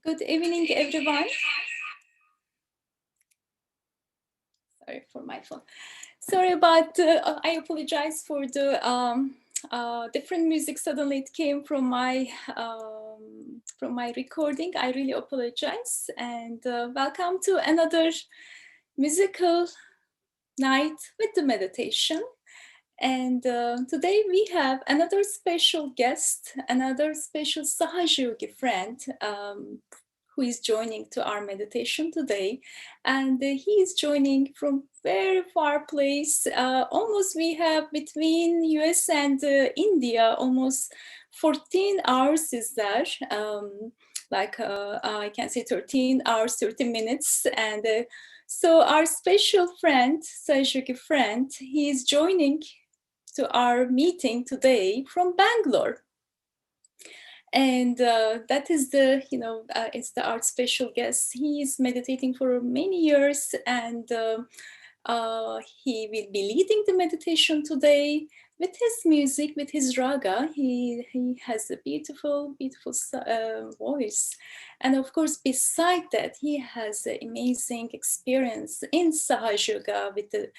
Good evening, everyone. Sorry for my phone. Sorry about, I apologize for the different music. Suddenly it came from my recording. I really apologize. And welcome to another musical night with the meditation. And today we have another special guest, another special Sahaja Yogi friend who is joining to our meditation today. And he is joining from very far place. Almost we have between US and India, almost 14 hours is there. I can say 13 hours, 30 minutes. And so our special friend, Sahaja Yogi friend, he is joining to our meeting today from Bangalore. And that is it's the art special guest. He is meditating for many years, and he will be leading the meditation today with his music, with his raga. He has a beautiful voice. And of course, beside that, he has an amazing experience in Sahaja Yoga with the,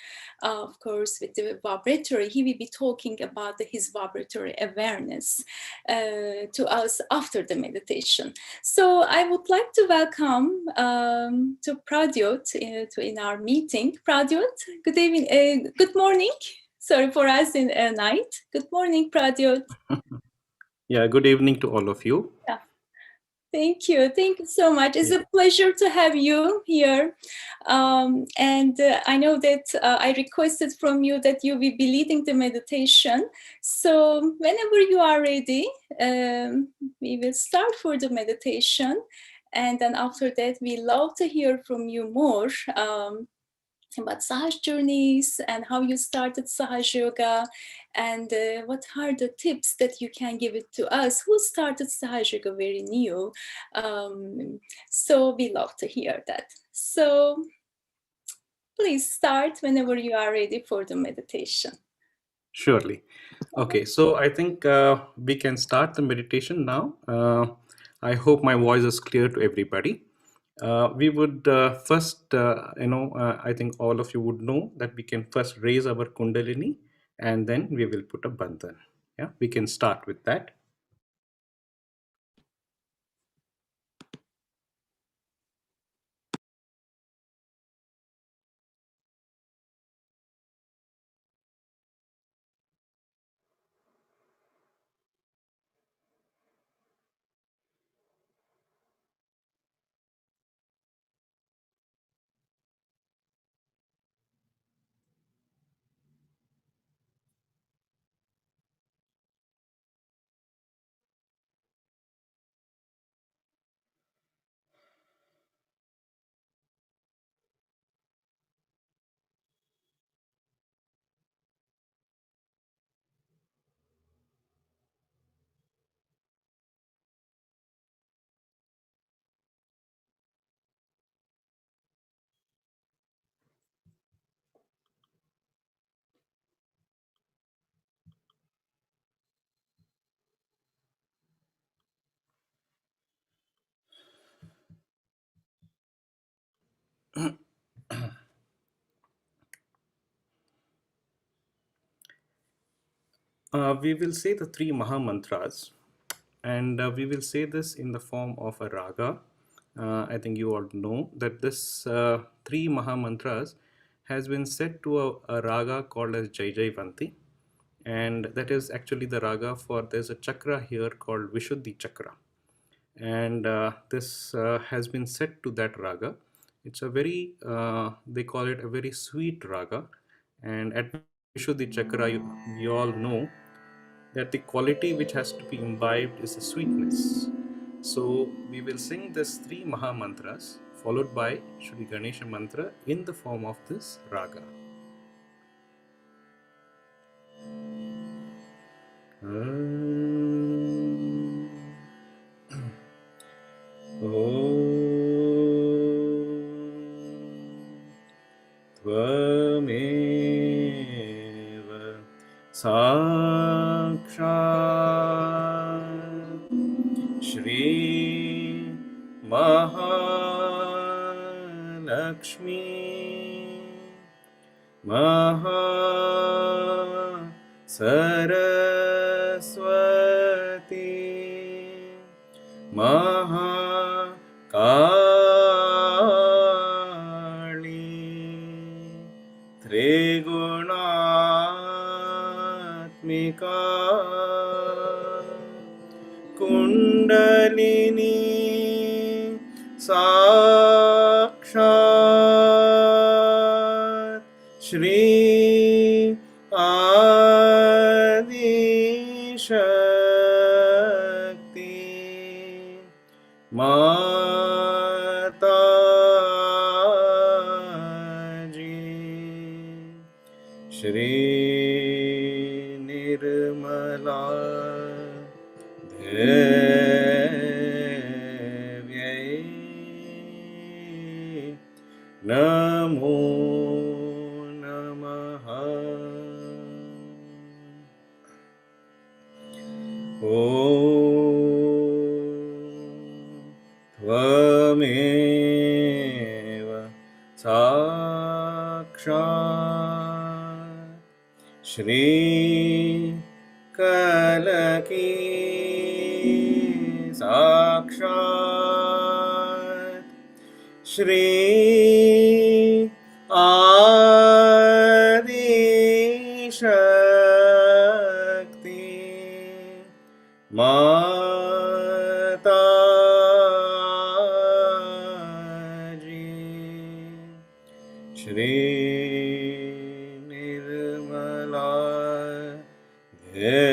of course, with the vibratory. He will be talking about his vibratory awareness to us after the meditation. So I would like to welcome to Pradyoth in our meeting. Pradyoth, good evening, good morning. Sorry for us in night. Good morning, Pradyoth. Yeah, good evening to all of you. Yeah. Thank you so much. It's a pleasure to have you here. And I know that I requested from you that you will be leading the meditation. So whenever you are ready, we will start for the meditation. And then after that, we love to hear from you more about Sahaj journeys and how you started Sahaj Yoga, and what are the tips that you can give it to us who started Sahaj Yoga very new. So we love to hear that. So please start whenever you are ready for the meditation. Surely. Okay, so I think we can start the meditation now. I hope my voice is clear to everybody. We would first, I think all of you would know that we can first raise our Kundalini and then we will put a bandhan. Yeah, we can start with that. We will say the three Maha Mantras, and we will say this in the form of a raga. I think you all know that this three Maha Mantras has been set to a raga called as Jai Jaivanti, and that is actually the raga for there's a chakra here called Vishuddhi Chakra, and this has been set to that raga. It's a very they call it a very sweet raga, and at Vishuddhi Chakra, you all know that the quality which has to be imbibed is a sweetness. So we will sing this three Maha Mantras followed by Shri Ganesha Mantra in the form of this raga. त्वमेव साक्षात् श्री लक्ष्मी महा सरस्वती महाकाली त्रिगुणात्मिका कुण्डलिनी साक्षात् श्री आदिशक्ति माताजी श्री निर्मला देव्यै नमो नमः। त्वमेव साक्षात् श्रीकलकी साक्षात् श्री आदिशक्ति माताजी श्री निर्मला देव्यै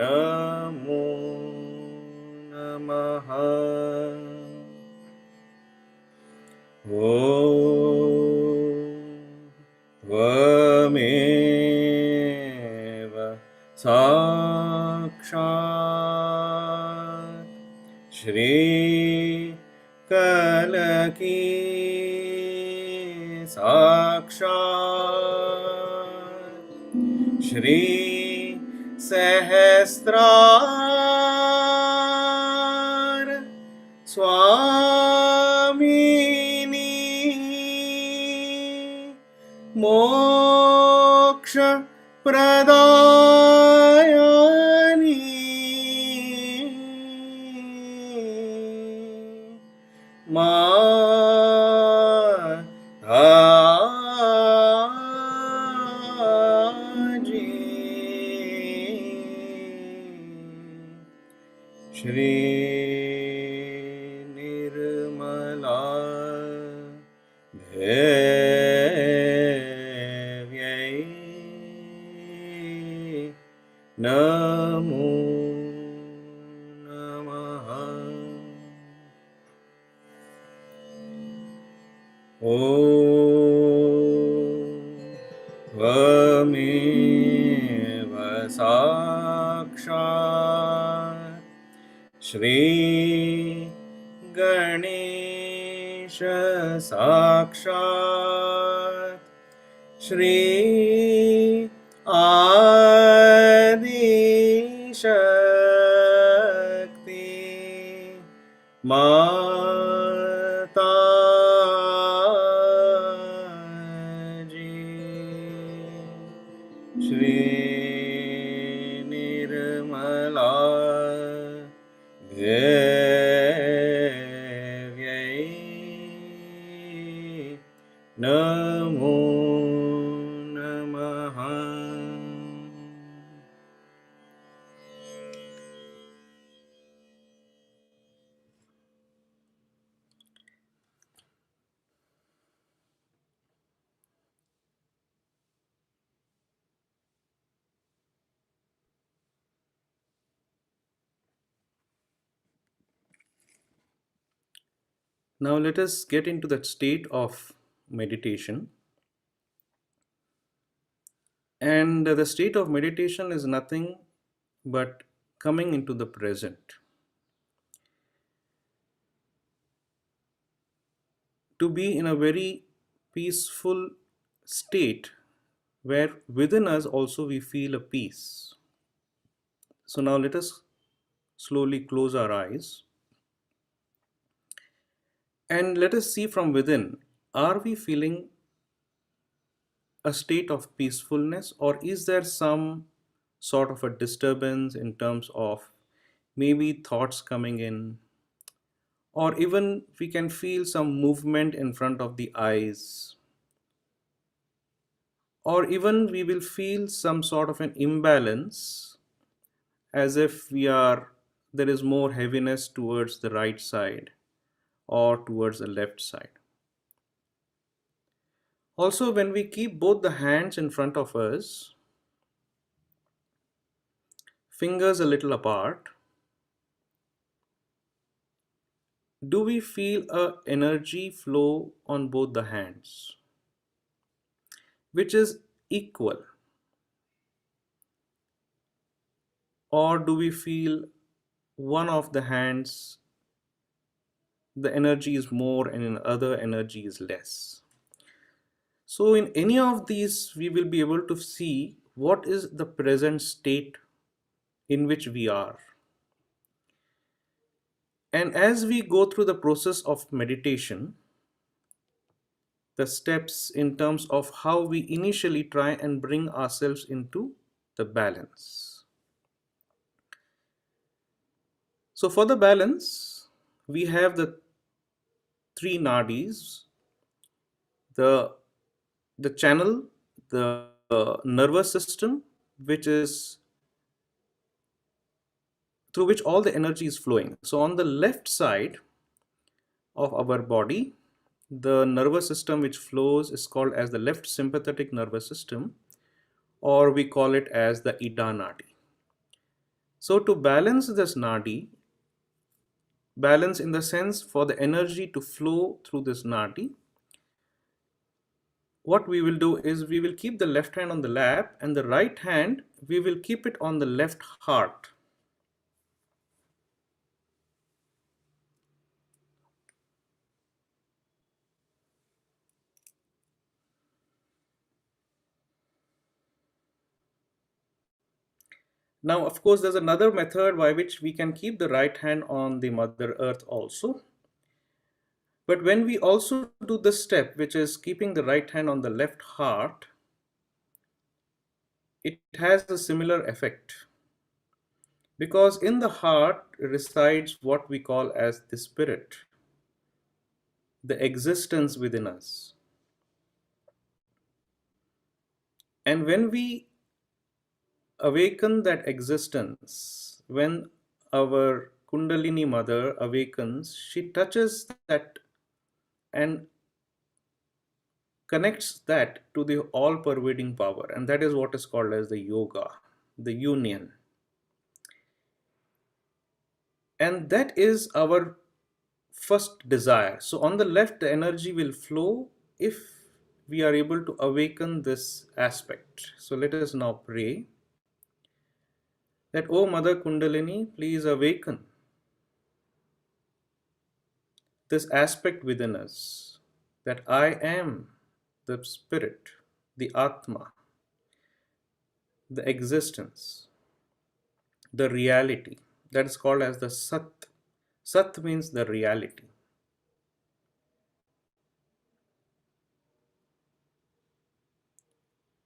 नमो नमः। त्वमेव साक्षात् श्रीकलकी साक्षात् श्री सहस्रार स्वामिनी मोक्ष प्रदायनी माताजी श्री निर्मला देव्यै नमो नमः। त्वमेव साक्षात् श्री गणेश साक्षात् श्री आदिशक्ति माताजी श्री निर्मला देव्यै नमो नमः। Now let us get into that state of meditation. And the state of meditation is nothing but coming into the present. To be in a very peaceful state where within us also we feel a peace. So now let us slowly close our eyes and let us see from within, are we feeling a state of peacefulness, or is there some sort of a disturbance in terms of maybe thoughts coming in, or even we can feel some movement in front of the eyes, or even we will feel some sort of an imbalance, as if we are there is more heaviness towards the right side or towards the left side. Also, when we keep both the hands in front of us, fingers a little apart, do we feel a energy flow on both the hands, which is equal, or do we feel one of the hands the energy is more and in other energy is less? So in any of these we will be able to see what is the present state in which we are. And as we go through the process of meditation, the steps in terms of how we initially try and bring ourselves into the balance. So for the balance, we have the three nadis, the channel, the nervous system, which is through which all the energy is flowing. So on the left side of our body, the nervous system which flows is called as the left sympathetic nervous system, or we call it as the Ida Nadi. So to balance this nadi, balance in the sense for the energy to flow through this nadi, what we will do is we will keep the left hand on the lap and the right hand we will keep it on the left heart. Now, of course, there's another method by which we can keep the right hand on the Mother Earth also. But when we also do this step, which is keeping the right hand on the left heart, it has a similar effect. Because in the heart resides what we call as the spirit, the existence within us. And when we awaken that existence, when our Kundalini mother awakens, she touches that and connects that to the all pervading power, and that is what is called as the yoga, the union. And that is our first desire. So on the left, the energy will flow if we are able to awaken this aspect. So let us now pray that, O Mother Kundalini, please awaken this aspect within us, that I am the spirit, the Atma, the existence, the reality. That is called as the Sat. Sat means the reality.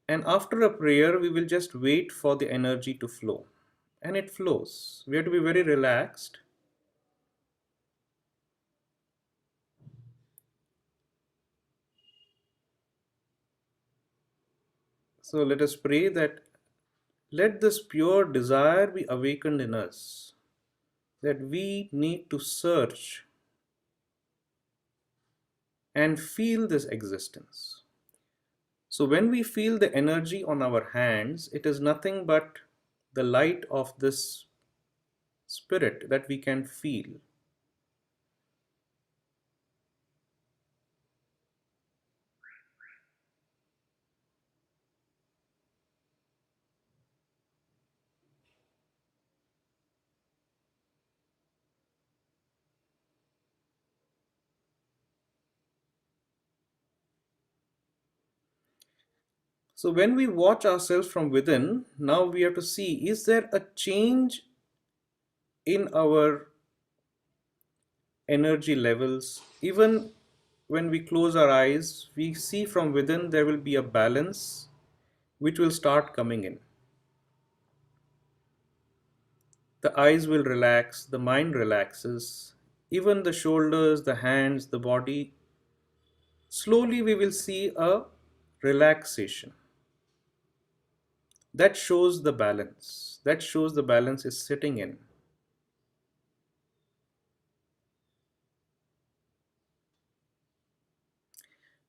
And after a prayer, we will just wait for the energy to flow. And it flows. We have to be very relaxed. So let us pray that let this pure desire be awakened in us, that we need to search and feel this existence. So when we feel the energy on our hands, it is nothing but the light of this spirit that we can feel. So when we watch ourselves from within, now we have to see, is there a change in our energy levels. Even when we close our eyes, we see from within there will be a balance which will start coming in. The eyes will relax, the mind relaxes, even the shoulders, the hands, the body. Slowly, we will see a relaxation. That shows the balance. That shows the balance is sitting in.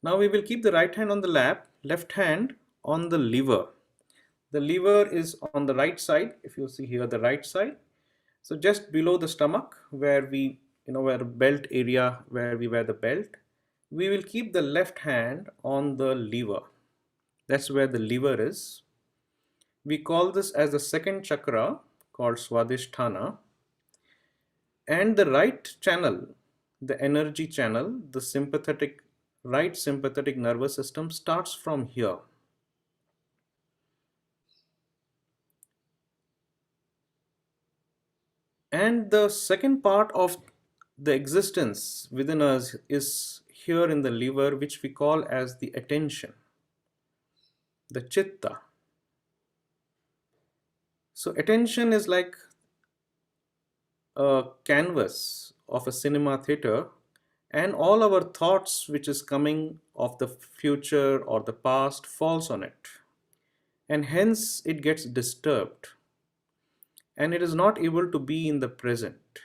Now we will keep the right hand on the lap, left hand on the lever. The lever is on the right side. If you see here, the right side. So just below the stomach, where where belt area, where we wear the belt, we will keep the left hand on the lever. That's where the lever is. We call this as the second chakra called Swadhisthana. And the right channel, the energy channel, the right sympathetic nervous system starts from here. And the second part of the existence within us is here in the liver, which we call as the attention, the chitta. So attention is like a canvas of a cinema theater, and all our thoughts which is coming of the future or the past falls on it, and hence it gets disturbed and it is not able to be in the present.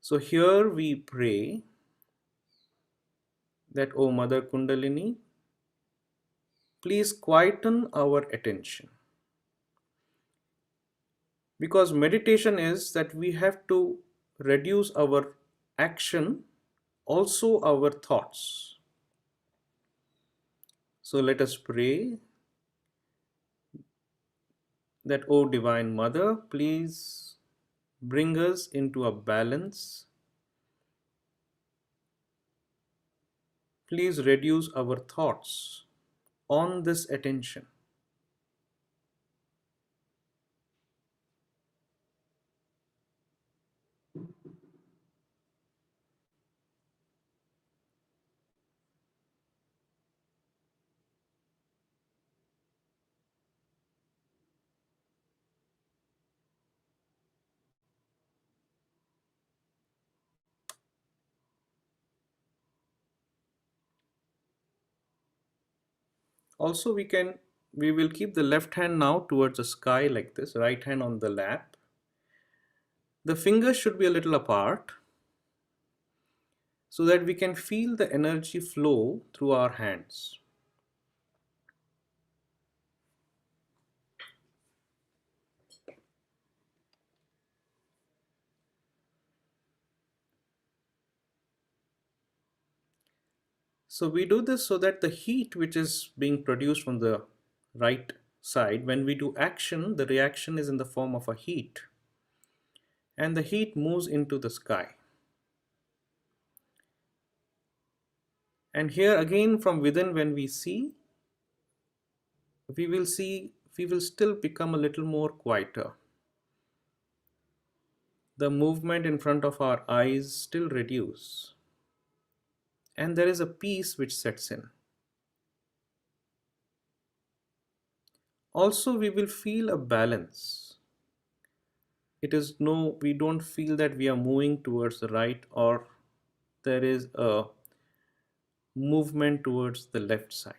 So here we pray that, O Mother Kundalini, please quieten our attention. Because meditation is that we have to reduce our action, also our thoughts. So let us pray that, O Divine Mother, please bring us into a balance. Please reduce our thoughts on this attention. Also, we will keep the left hand now towards the sky like this, right hand on the lap. The fingers should be a little apart so that we can feel the energy flow through our hands. So we do this so that the heat which is being produced from the right side, when we do action, the reaction is in the form of a heat, and the heat moves into the sky. And here again from within, when we see, we will still become a little more quieter. The movement in front of our eyes still reduce, and there is a peace which sets in. Also, we will feel a balance. It is no, we don't feel that we are moving towards the right or there is a movement towards the left side.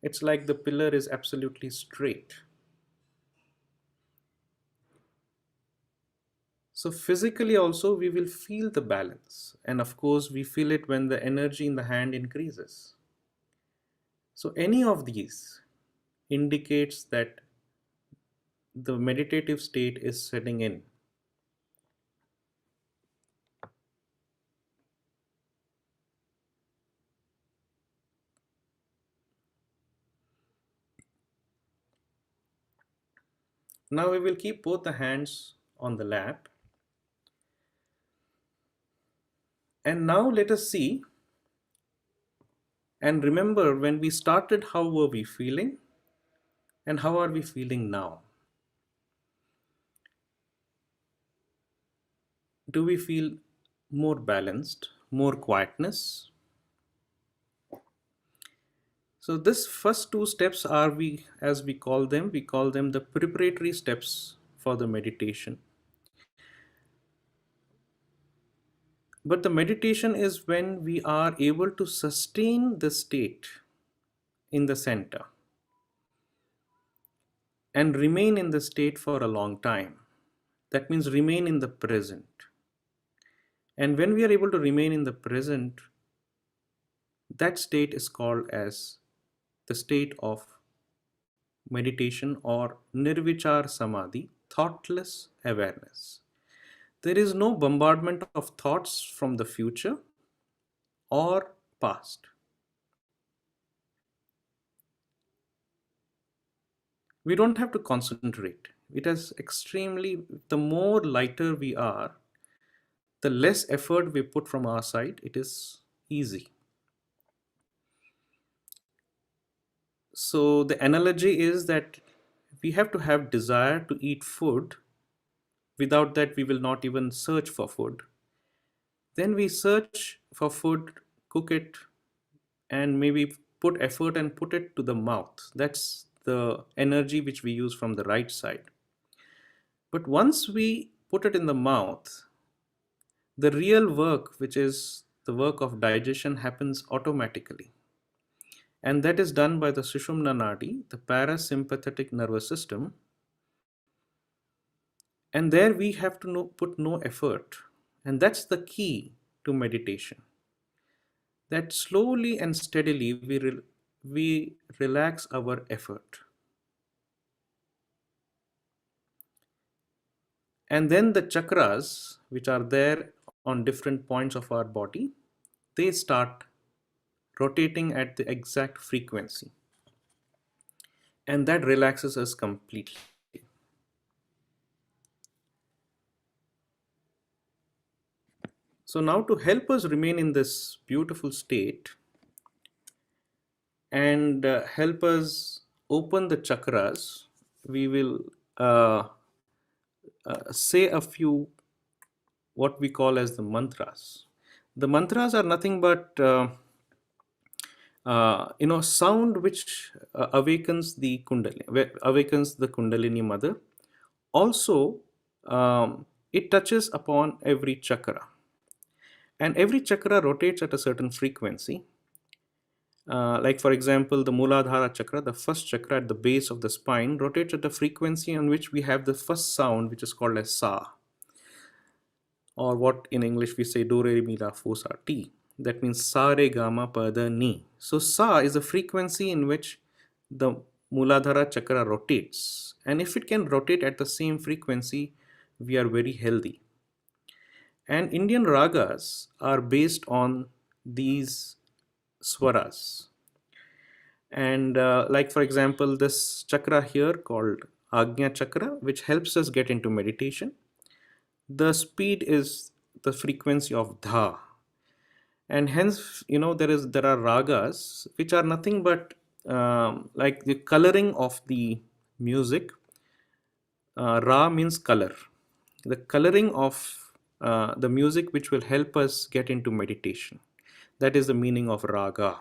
It's like the pillar is absolutely straight. So physically also we will feel the balance, and of course we feel it when the energy in the hand increases. So any of these indicates that the meditative state is setting in. Now we will keep both the hands on the lap. And now let us see and remember when we started, how were we feeling and how are we feeling now? do we feel more balanced, more quietness? So this first two steps are, we as we call them the preparatory steps for the meditation. But the meditation is when we are able to sustain the state in the center and remain in the state for a long time. That means remain in the present. And when we are able to remain in the present, that state is called as the state of meditation or nirvichar samadhi, thoughtless awareness. There is no bombardment of thoughts from the future or past. We don't have to concentrate. It is extremely, the more lighter we are, the less effort we put from our side, it is easy. So the analogy is that we have to have desire to eat food. Without that, we will not even search for food. Then we search for food, cook it, and maybe put effort and put it to the mouth. That's the energy which we use from the right side. But once we put it in the mouth, the real work, which is the work of digestion, happens automatically. And that is done by the Sushumna Nadi, the parasympathetic nervous system. And there we have to put no effort. And that's the key to meditation. That slowly and steadily we relax our effort. And then the chakras, which are there on different points of our body, they start rotating at the exact frequency. And that relaxes us completely. So now, to help us remain in this beautiful state and help us open the chakras, we will say a few what we call as the mantras. The mantras are nothing but sound which awakens the Kundalini mother. Also, it touches upon every chakra, and every chakra rotates at a certain frequency. Like for example, the Muladhara chakra, the first chakra at the base of the spine, rotates at a frequency on which we have the first sound, which is called as Sa, or what in English we say do re mi la fo sa ti. That means Sa re ga ma pa da ni. So Sa is a frequency in which the Muladhara chakra rotates, and if it can rotate at the same frequency, we are very healthy. And Indian ragas are based on these swaras. And like for example, this chakra here called Agnya chakra, which helps us get into meditation. The speed is the frequency of dha, and hence there are ragas which are nothing but like the coloring of the music. Ra means color, the coloring of the music which will help us get into meditation. That is the meaning of raga.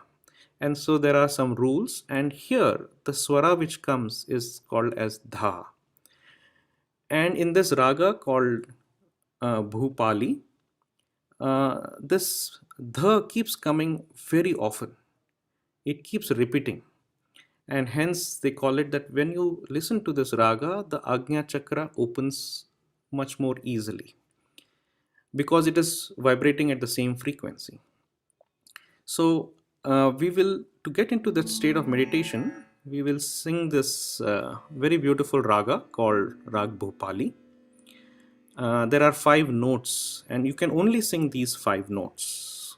And so there are some rules, and here the swara which comes is called as dha. And in this raga called Bhupali, this dha keeps coming very often. It keeps repeating. And hence they call it that when you listen to this raga, the Agnya chakra opens much more easily because it is vibrating at the same frequency. So we will, to get into that state of meditation, we will sing this very beautiful raga called Rag Bhopali. There are 5 notes, and you can only sing these 5 notes.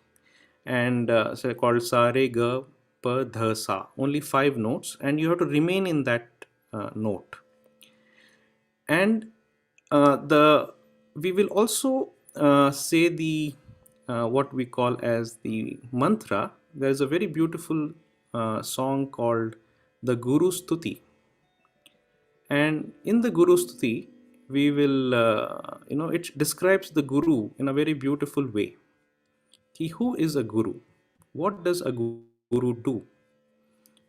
And so called Sa Re Ga Pa Dha Sa. Only 5 notes, and you have to remain in that note. And we will also say the what we call as the mantra. There is a very beautiful song called the Guru Stuti. And in the Guru Stuti, we will, it describes the Guru in a very beautiful way. Who is a Guru? What does a Guru do?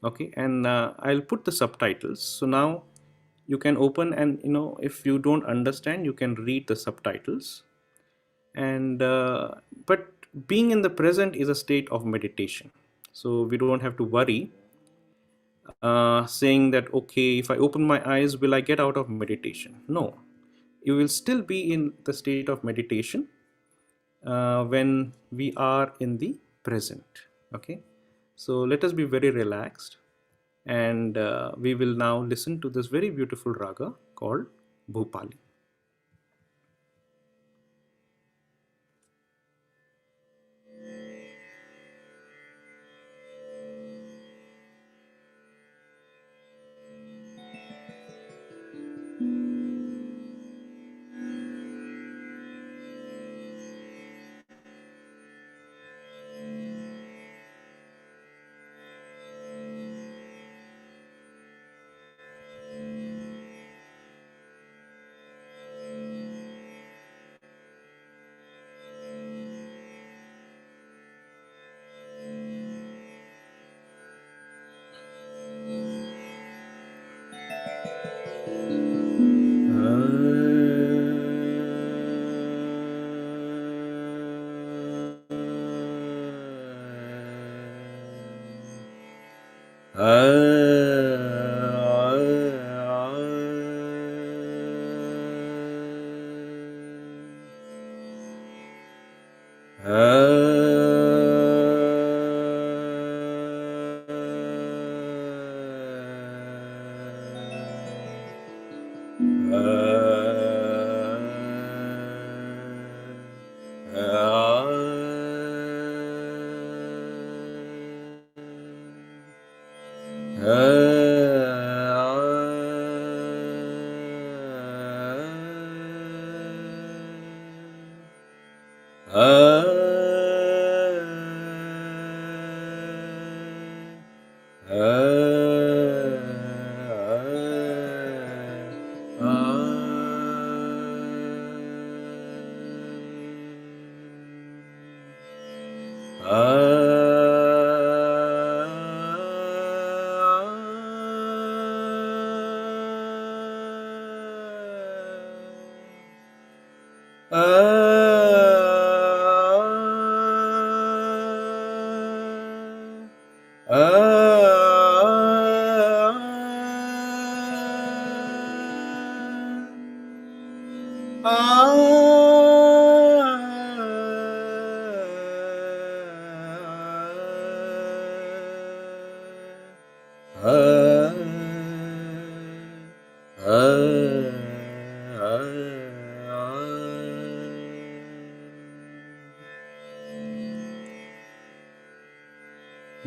Okay, and I'll put the subtitles. So now you can open, and if you don't understand, you can read the subtitles. And but being in the present is a state of meditation, so we don't have to worry saying that, okay, if I open my eyes, will I get out of meditation? No, you will still be in the state of meditation when we are in the present. Okay, so let us be very relaxed, and we will now listen to this very beautiful raga called Bhupali.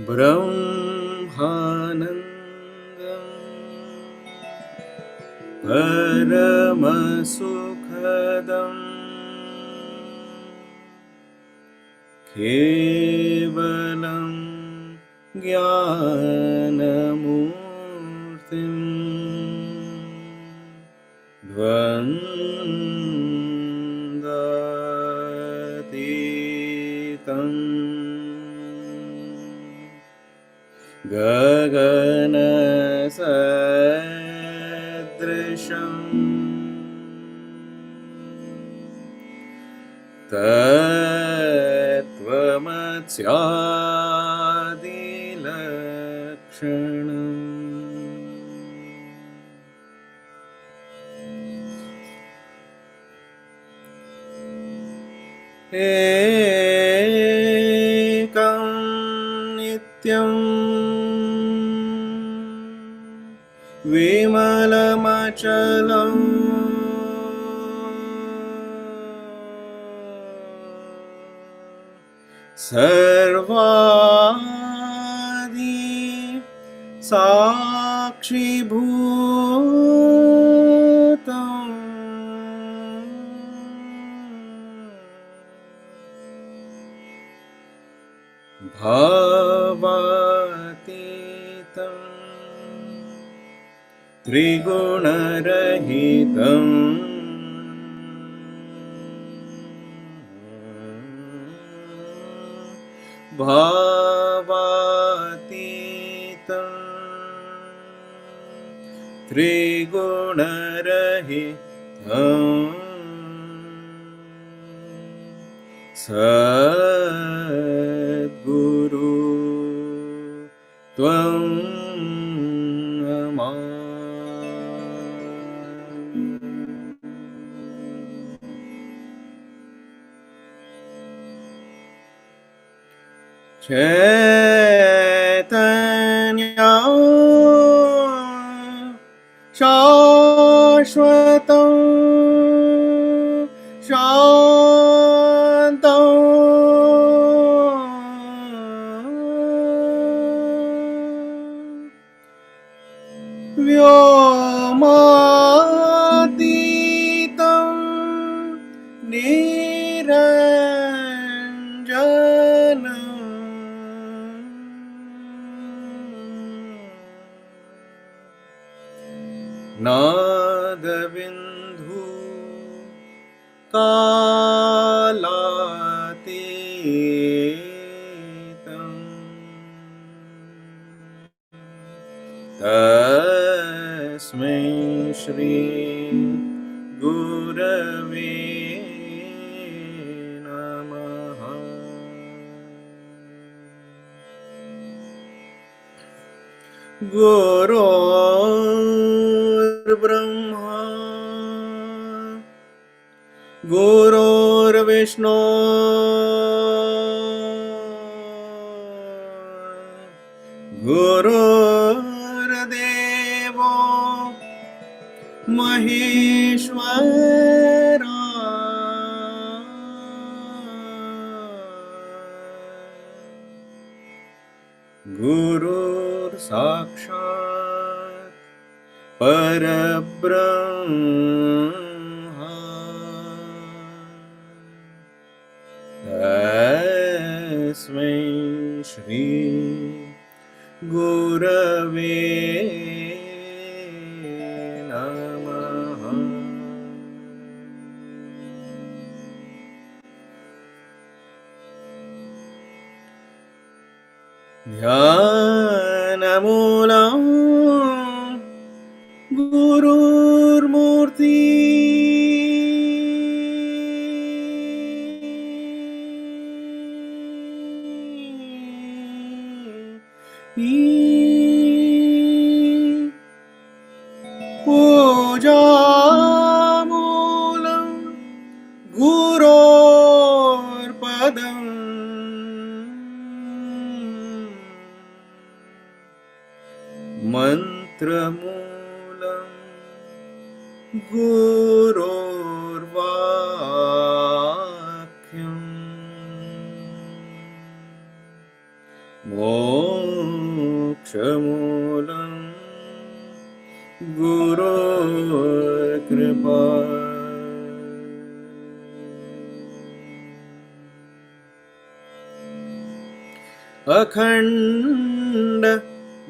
Brahmanandam Paramasukhadam Kevalam Jnanamurtim Dvandatitam Gagana Sadrisham Tattvamatsyadilakshanam. Ekam nityam vimalamachalam sarvadi sakshi bhutam bhavatitam trigunarahitam भावातीतं त्रिगुणरहितं सद्गुरु त्वं नमामि। चैतन्या शाश्वतं शान्तं व्योमातीतं निरञ्जनम् नादबिन्धु कालातीतं तस्मै श्री गुरवे नमः। गुरुर्ब्रह्मा गुरुर्विष्णु गुरुर्देवो महेश्वरा गुरुर्साक्षात् परब्रह्म तस्मै श्री गुरवे नमः। ध्यानमूलं गुरुर्मूर्ति पूजामूलं गुरोर्पदम् मन्त्रमूलं गुरोर्वाक्यम् मोक्षमूलं गुरोर्कृपा अखण्ड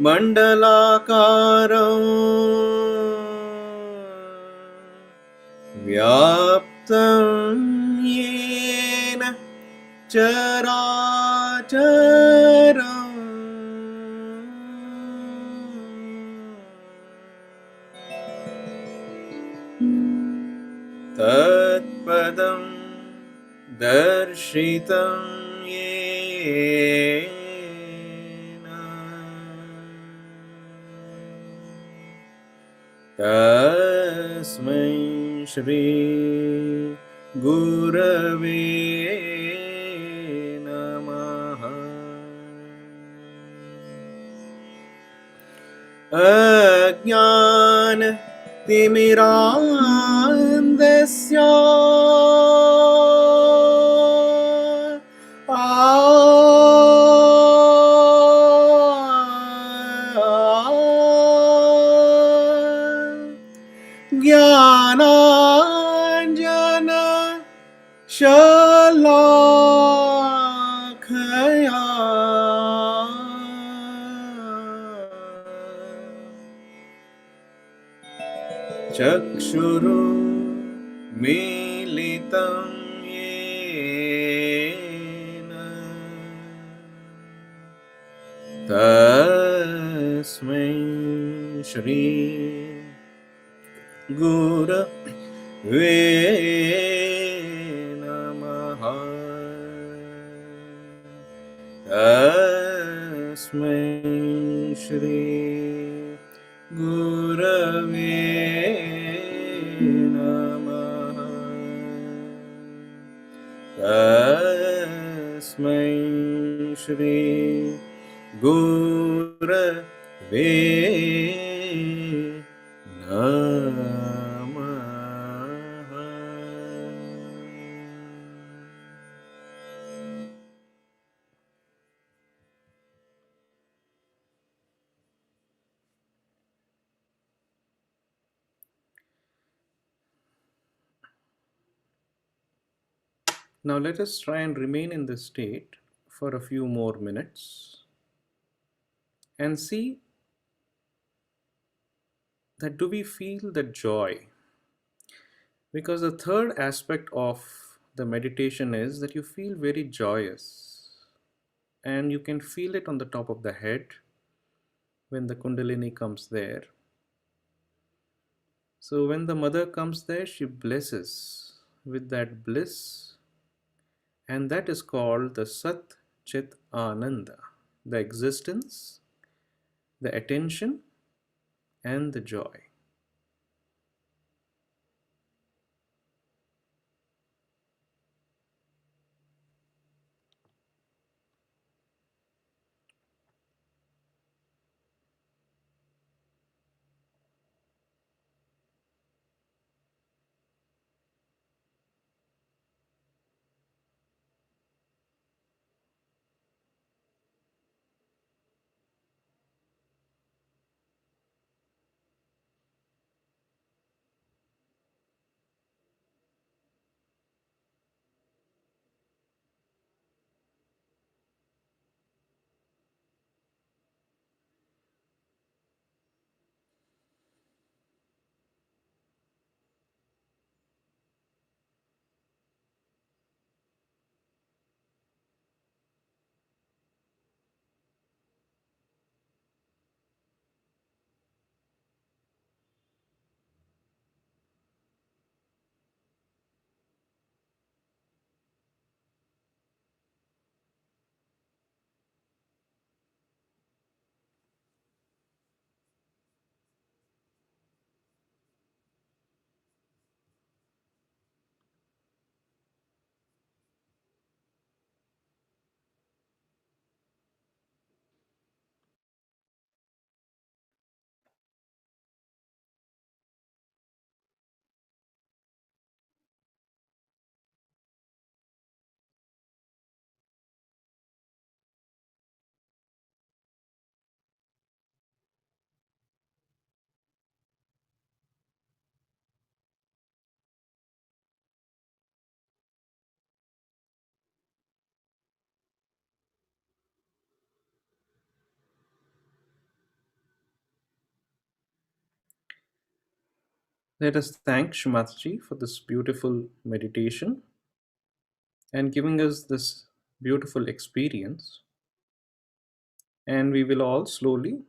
मण्डलाकारं व्याप्तं येन चराचरम् तत्पदं दर्शितं येन तस्मै श्री गुरवे नमः। अज्ञान तिमिरान्धस्य ज्ञानाञ्जन शलाखया चक्षुरुन्मीलितं येन तस्मै श्री गुरवे नमः तस्मै श्री गुरवे नमः तस्मै श्री गुरवे नमः Now let us try and remain in this state for a few more minutes and see that do we feel the joy? Because the third aspect of the meditation is that you feel very joyous and you can feel it on the top of the head when the Kundalini comes there. So when the mother comes there, she blesses with that bliss, and that is called the Sat Chit Ananda, the existence, the attention, and the joy. Let us thank Shmatji for this beautiful meditation and giving us this beautiful experience. And we will all slowly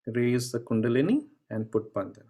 raise the Kundalini and put Bandhan.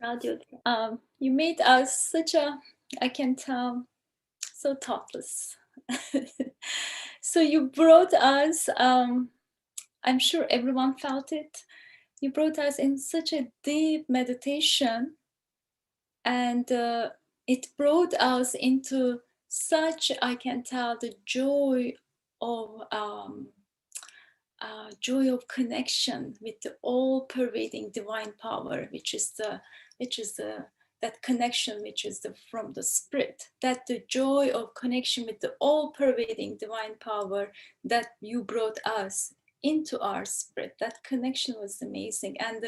Pradyoth, you made us such a, I can tell, so thoughtless. So you brought us, I'm sure everyone felt it. You brought us in such a deep meditation, and it brought us into such, I can tell, the joy of connection with the all-pervading divine power, which is the that connection which is from the spirit, that the joy of connection with the all-pervading divine power that you brought us into our spirit. That connection was amazing, and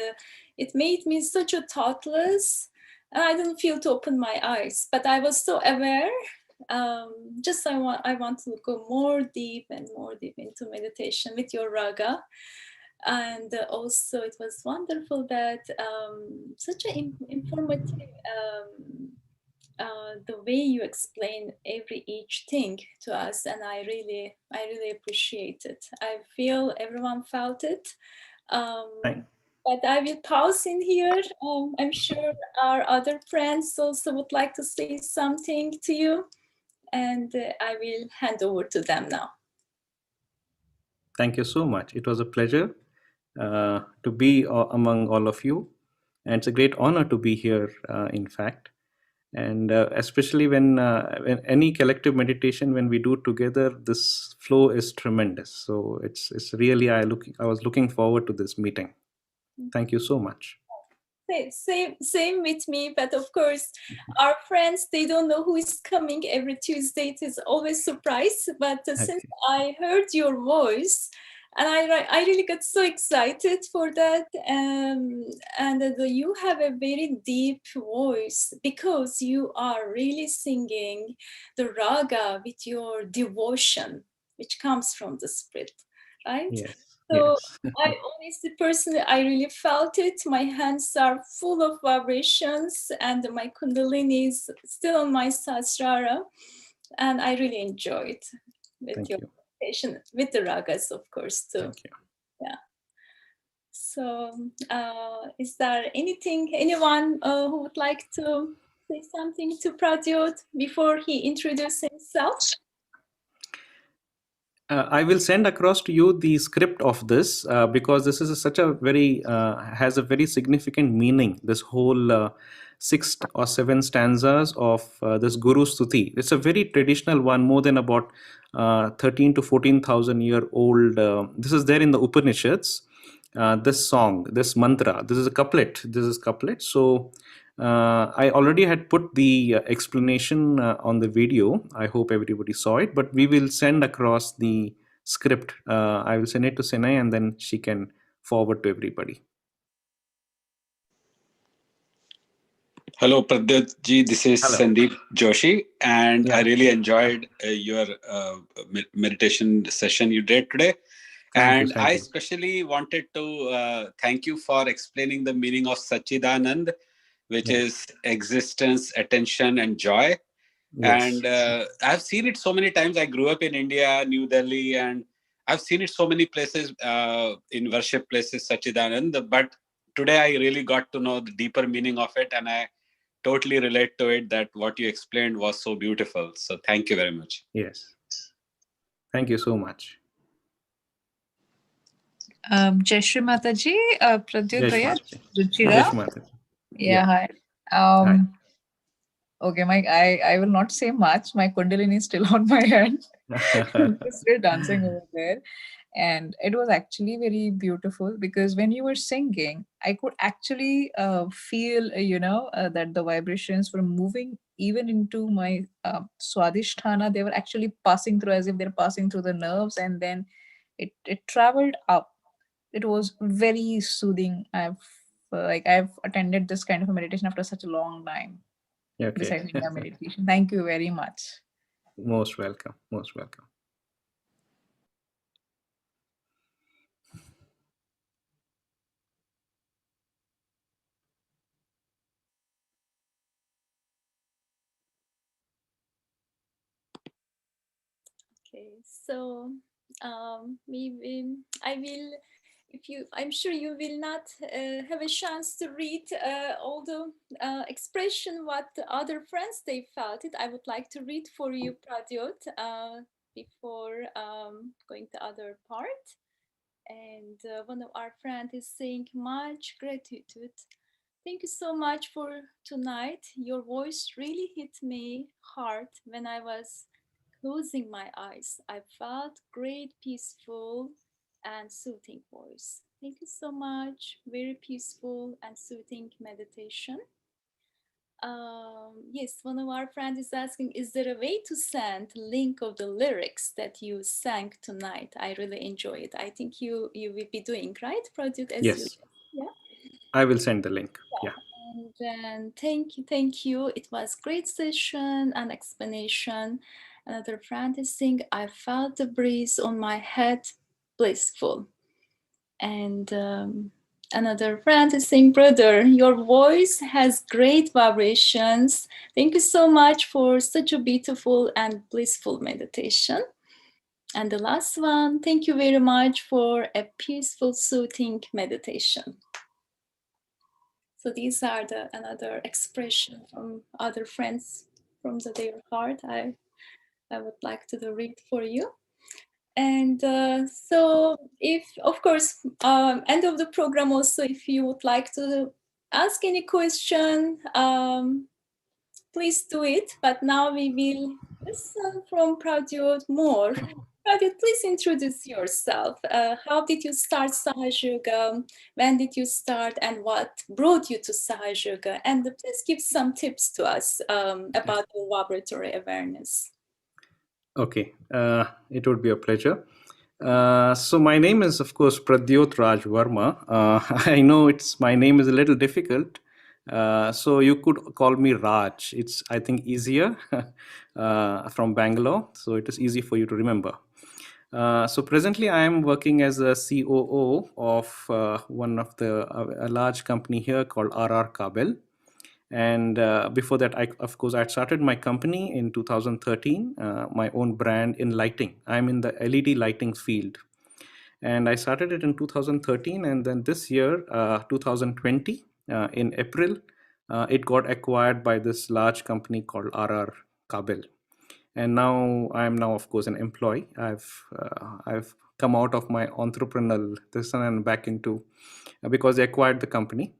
it made me such a thoughtless. I didn't feel to open my eyes, but I was so aware. Just I want to go more deep and more deep into meditation with your raga. And also it was wonderful that such an informative the way you explain each thing to us, and I really appreciate it. I feel everyone felt it. Thank, But I will pause in here. I'm sure our other friends also would like to say something to you, and I will hand over to them now. thank you so much. It was a pleasure to be among all of you. And it's a great honor to be here, in fact. And especially when any collective meditation, when we do together, this flow is tremendous. So it's really, I was looking forward to this meeting. Thank you so much. Same with me, but of course our friends, they don't know who is coming every Tuesday. It is always surprise, but since Okay. I heard your voice, and I really got so excited for that. And you have a very deep voice because you are really singing the raga with your devotion, which comes from the spirit, right? Yes. So Yes. I honestly, personally, I really felt it. My hands are full of vibrations, and my kundalini is still on my sasrara, and I really enjoyed with Thank your you. meditation, with the ragas, of course, too. Thank you. Yeah. So, is there anyone who would like to say something to Pradyoth before he introduces himself? I will send across to you the script of this because this is such a very has a very significant meaning. This whole six or seven stanzas of this Guru Stuti. It's a very traditional one, more than about 13 to 14,000 year old. This is there in the Upanishads. This song, this mantra, this is a couplet. This is couplet. So I already had put the explanation on the video. I hope everybody saw it, but we will send across the script. I will send it to Senai and then she can forward to everybody. Hello, Pradyoth ji. This is Hello. Sandeep Joshi, and I Yeah. really enjoyed your meditation session you did today. Thank you. And Thank I you. especially wanted to thank you for explaining the meaning of Sachidanand, which Yeah. is existence, attention, and joy. Yes. And I've seen it so many times. I grew up in India, New Delhi, and I've seen it so many places in worship places, Sachidanand. But today I really got to know the deeper meaning of it, and I totally relate to it. That what you explained was so beautiful. So thank you very much. Yes. Thank you so much. Jai Shri Mataji, Pradyoth Jai Shri Bhaiya, Mataji. Jai Ruchira. Shri Mataji. Yeah, hi. Hi. Okay, I will not say much. My Kundalini is still on my head. It's still dancing over there. And it was actually very beautiful because when you were singing, I could actually feel, that the vibrations were moving even into my Swadhisthana. They were actually passing through as if they're passing through the nerves, and then it traveled up. It was very soothing. I've attended this kind of a meditation after such a long time. Okay. Besides India meditation. Thank you very much. Most welcome. Most welcome. Okay, so I will I'm sure you will not have a chance to read all the expression what the other friends they felt it. I would like to read for you, Pradyoth, before going to other part. And one of our friends is saying much gratitude. Thank you so much for tonight. Your voice really hit me hard when I was closing my eyes. I felt great, peaceful, and soothing voice. Thank you so much. Very peaceful and soothing meditation. Yes, one of our friends is asking, is there a way to send link of the lyrics that you sang tonight? I really enjoy it. I think you will be doing, right, Project, as you, Yes, yeah. I will send the link. Yeah. And then thank you. It was great session and explanation. Another friend is saying, I felt the breeze on my head, blissful. And another friend is saying, brother, your voice has great vibrations. Thank you so much for such a beautiful and blissful meditation. And the last one, thank you very much for a peaceful, soothing meditation. So these are the another expression from other friends from their heart. I would like to read for you. And so if, of course, end of the program also, if you would like to ask any question, please do it. But now we will listen from Pradyoth more. Pradyoth, please introduce yourself. How did you start Sahaja Yoga? When did you start, and what brought you to Sahaja Yoga? And please give some tips to us about the vibratory awareness. Okay, it would be a pleasure. So my name is, of course, Pradyoth Raj Verma. I know my name is a little difficult. So you could call me Raj. It's, I think, easier from Bangalore. So it is easy for you to remember. So presently I am working as a COO of one of a large company here called RR Kabel. And before that, of course, I started my company in 2013, my own brand in lighting. I'm in the LED lighting field. And I started it in 2013. And then this year, 2020, in April, it got acquired by this large company called RR Kabel. And now I'm now, of course, an employee. I've come out of my entrepreneurial this and back into because they acquired the company.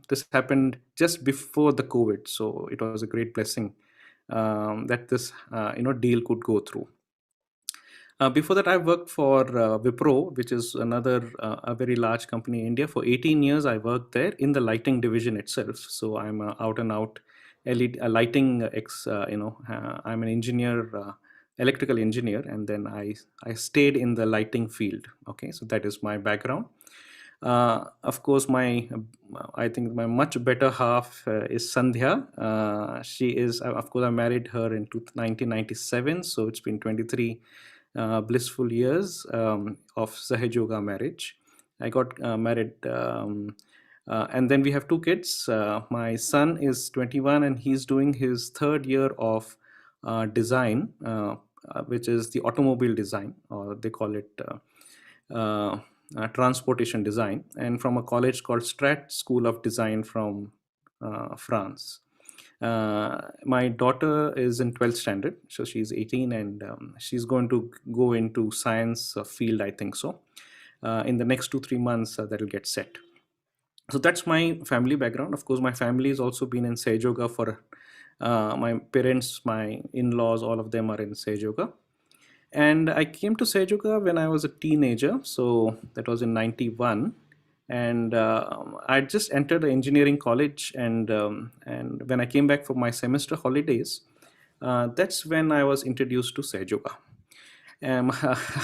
This happened just before the COVID, so it was a great blessing that this deal could go through. Before that, I worked for Wipro, which is another a very large company in India. For 18 years, I worked there in the lighting division itself. So I'm out and out LED lighting. I'm an engineer, electrical engineer, and then I stayed in the lighting field. Okay, so that is my background. Of course, I think my much better half is Sandhya. She is, of course, I married her in 1997, so it's been 23 blissful years of Sahaja Yoga marriage. I got married, and then we have two kids. My son is 21, and he's doing his third year of design, which is the automobile design, or they call it transportation design, and from a college called Strat School of Design from France. My daughter is in 12th standard, so she's 18, and she's going to go into science field, I think so. In the next 2-3 months, that'll get set. So that's my family background. Of course, my family has also been in Sahaja Yoga for my parents, my in-laws, all of them are in Sahaja Yoga. And I came to Sahaja Yoga when I was a teenager, so that was in 91. And I just entered the engineering college, and when I came back for my semester holidays, that's when I was introduced to Sahaja Yoga.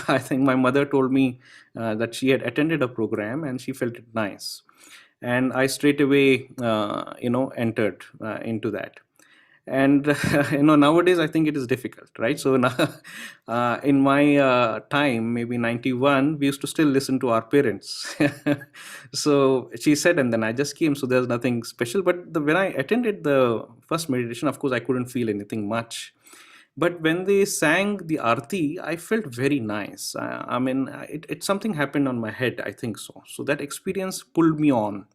I think my mother told me that she had attended a program and she felt it nice, and I straight away entered into that. And nowadays I think it is difficult, right? So now, in my time, maybe 91, we used to still listen to our parents. So she said, and then I just came, so there's nothing special. But when I attended the first meditation, of course I couldn't feel anything much. But when they sang the arti, I felt very nice. I mean, something happened on my head, I think so. So that experience pulled me on.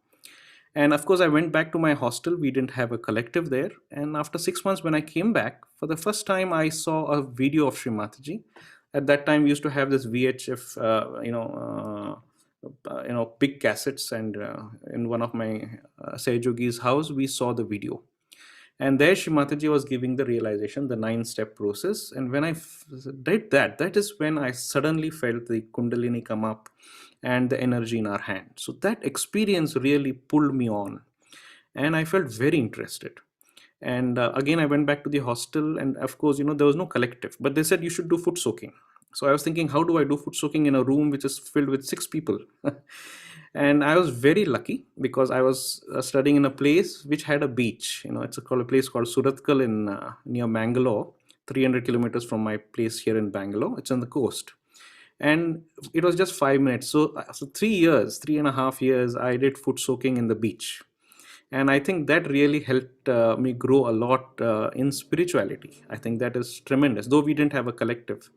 And of course, I went back to my hostel. We didn't have a collective there. And after 6 months, when I came back, for the first time, I saw a video of Sri Mataji. At that time, we used to have this VHF, big cassettes. And in one of my Sahaja's house, we saw the video. And there Shri Mataji was giving the realization, the 9-step process. And when I did that, that is when I suddenly felt the Kundalini come up and the energy in our hand. So that experience really pulled me on. And I felt very interested. And again, I went back to the hostel. And of course, there was no collective. But they said you should do foot soaking. So I was thinking, how do I do foot soaking in a room which is filled with 6 people? And I was very lucky because I was studying in a place which had a beach. It's a place called Suratkal in near Bangalore, 300 kilometers from my place here in Bangalore. It's on the coast. And it was just 5 minutes. So 3 years, 3.5 years, I did foot soaking in the beach. And I think that really helped me grow a lot in spirituality. I think that is tremendous, though we didn't have a collective.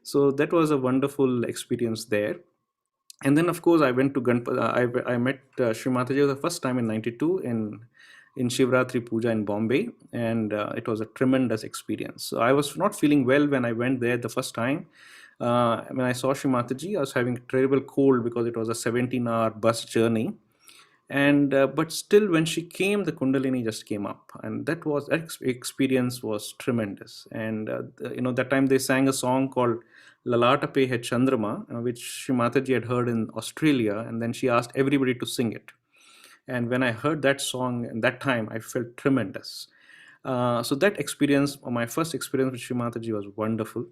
So that was a wonderful experience there. And then, of course, I went to I met Sri Mataji the first time in 92 in Shivratri Puja in Bombay. And it was a tremendous experience. So I was not feeling well when I went there the first time. When I saw Sri Mataji, I was having a terrible cold because it was a 17-hour bus journey. And but still, when she came, the Kundalini just came up, and that experience was tremendous. And that time they sang a song called Lalata Pe Hai Chandrama, which Shri Mataji had heard in Australia, and then she asked everybody to sing it. And when I heard that song at that time, I felt tremendous. So that experience, my first experience with Shri Mataji, was wonderful.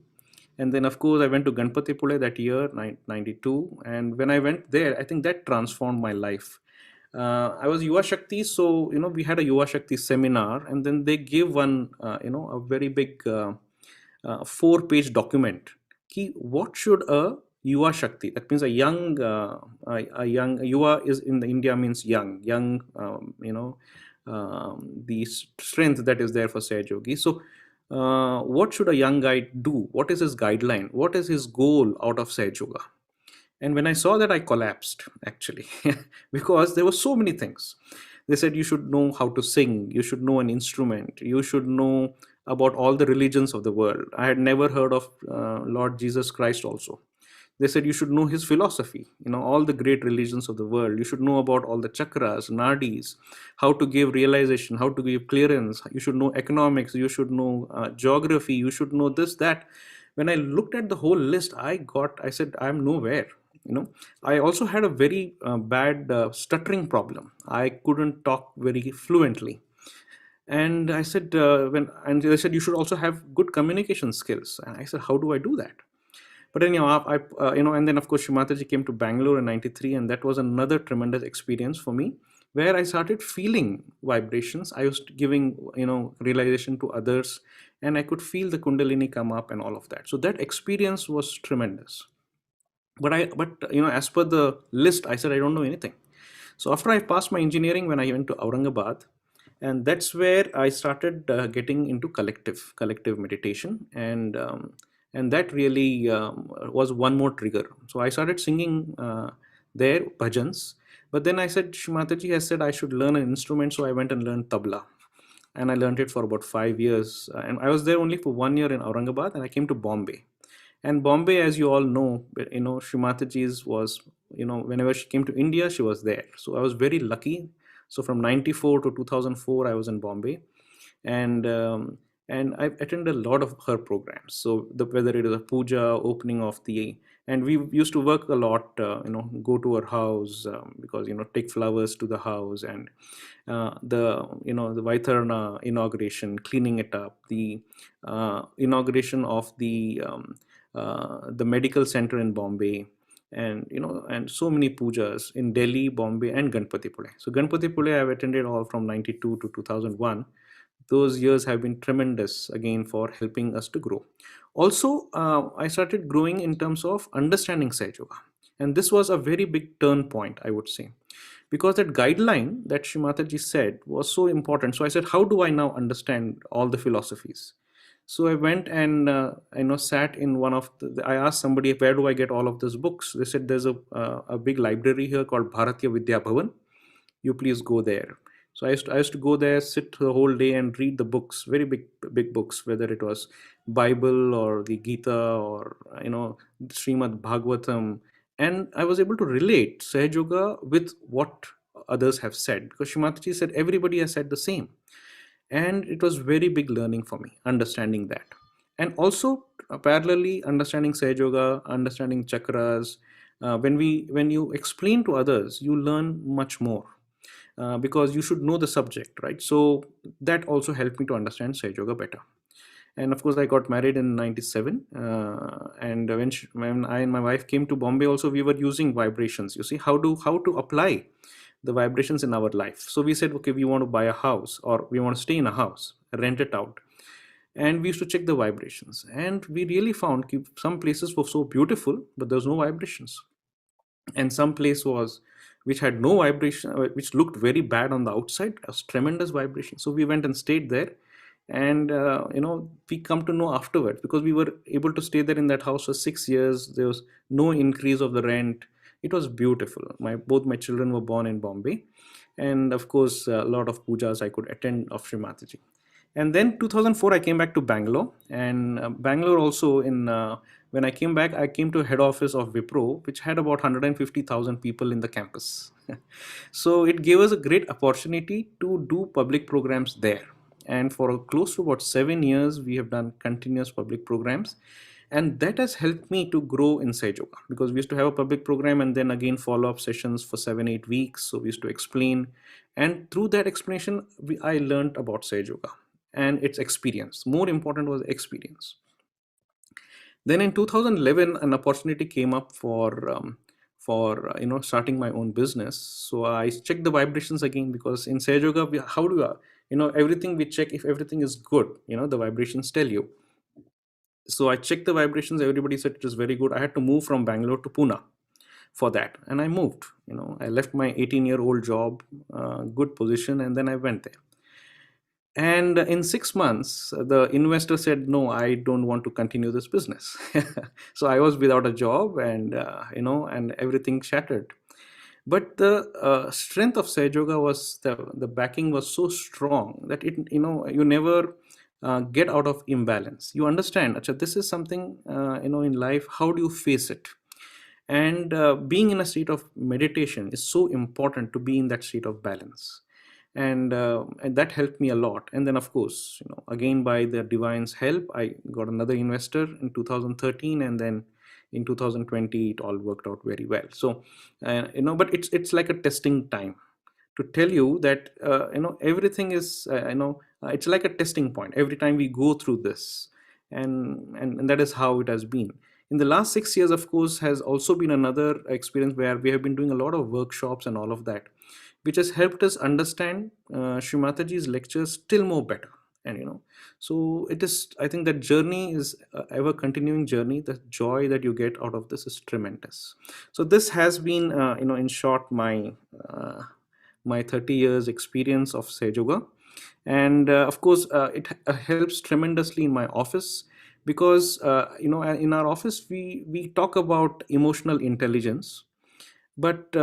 And then, of course, I went to Ganpatipule that year, 92. And when I went there, I think that transformed my life. I was Yuva Shakti, so we had a Yuva Shakti seminar, and then they gave one, a very big 4-page document. What should a Yuva Shakti? That means a young Yuva is in the India means young, the strength that is there for Sahaj Yogi. So, what should a young guy do? What is his guideline? What is his goal out of Sahaj Yoga? And when I saw that, I collapsed, actually, because there were so many things. They said you should know how to sing, you should know an instrument, you should know about all the religions of the world. I had never heard of Lord Jesus Christ also. They said you should know his philosophy, all the great religions of the world. You should know about all the chakras, nadis, how to give realization, how to give clearance. You should know economics, you should know geography, you should know this, that. When I looked at the whole list, I said, I'm nowhere. I also had a very bad stuttering problem. I couldn't talk very fluently. And I said, and they said, you should also have good communication skills. And I said, how do I do that? But anyhow, and then of course, Shri Mataji came to Bangalore in 93, and that was another tremendous experience for me, where I started feeling vibrations. I was giving, realization to others, and I could feel the Kundalini come up and all of that. So that experience was tremendous. But as per the list, I said, I don't know anything. So after I passed my engineering, when I went to Aurangabad, and that's where I started getting into collective meditation. And that really was one more trigger. So I started singing there, bhajans. But then I said, Shri Mataji has said I should learn an instrument. So I went and learned tabla. And I learned it for about 5 years. And I was there only for 1 year in Aurangabad, and I came to Bombay. And Bombay, as you all know, Shri Mataji's was, whenever she came to India, she was there. So I was very lucky. So from 94 to 2004, I was in Bombay. And I attended a lot of her programs. So whether it is a puja, opening of and we used to work a lot, go to her house because, take flowers to the house, and the Vaitharana inauguration, cleaning it up, the inauguration of the medical center in Bombay, and and so many pujas in Delhi, Bombay, and Ganpatipule. So Ganpatipule I've attended all from 92 to 2001. Those years have been tremendous again for helping us to grow. Also, I started growing in terms of understanding Sahaj Yoga. And this was a very big turn point, I would say, because that guideline that Shri Mataji said was so important. So I said, how do I now understand all the philosophies? So I went and sat in one of I asked somebody, where do I get all of these books? They said there's a big library here called Bharatiya Vidya Bhavan. You please go there. So I used to go there, sit the whole day and read the books, very big books, whether it was Bible or the Gita or Srimad Bhagavatam, and I was able to relate Sahaj Yoga with what others have said, because Shrimataji said everybody has said the same, and it was very big learning for me understanding that, and also parallelly understanding Sahaj Yoga, understanding chakras. When you explain to others, you learn much more, because you should know the subject, right? So that also helped me to understand Sahaj Yoga better. And of course, I got married in '97, and when I and my wife came to Bombay, also we were using vibrations. You see how to apply the vibrations in our life. So we said, okay, we want to buy a house, or we want to stay in a house, rent it out, and we used to check the vibrations, and we really found some places were so beautiful, but there was no vibrations, and some place was which had no vibration, which looked very bad on the outside, a tremendous vibration. So we went and stayed there, and we come to know afterwards, because we were able to stay there in that house for 6 years. There was no increase of the rent. It was beautiful. Both my children were born in Bombay, and of course a lot of pujas I could attend of Sri Mataji. And then 2004 I came back to Bangalore, and Bangalore also in when I came back, I came to head office of Wipro, which had about 150,000 people in the campus. So it gave us a great opportunity to do public programs there. And for close to about 7 years, we have done continuous public programs. And that has helped me to grow inside yoga, because we used to have a public program and then again follow-up sessions for 7-8 weeks. So we used to explain. And through that explanation, I learned about Sage Yoga and its experience. More important was experience. Then in 2011, an opportunity came up for starting my own business. So I checked the vibrations again, because in Sage Yoga, how do everything we check, if everything is good, the vibrations tell you. So I checked the vibrations. Everybody said it was very good. I had to move from Bangalore to Pune for that, and I moved. I left my 18-year-old job, good position, and then I went there. And in 6 months, the investor said, no, I don't want to continue this business. So I was without a job, and and everything shattered. But the strength of Sage Yoga was the backing was so strong that you never get out of imbalance. You understand, Acha, this is something in life. How do you face it? And being in a state of meditation is so important, to be in that state of balance, and that helped me a lot. And then of course, again, by the divine's help, I got another investor in 2013, and then in 2020 it all worked out very well. So but it's like a testing time, to tell you that everything is it's like a testing point every time we go through this, and that is how it has been. In the last 6 years, of course, has also been another experience where we have been doing a lot of workshops and all of that, which has helped us understand Sri Mataji's lectures still more better. And so it is, I think that journey is ever continuing journey. The joy that you get out of this is tremendous. So this has been in short my 30 years experience of Sage Yoga. And of course, it helps tremendously in my office, because in our office we talk about emotional intelligence, but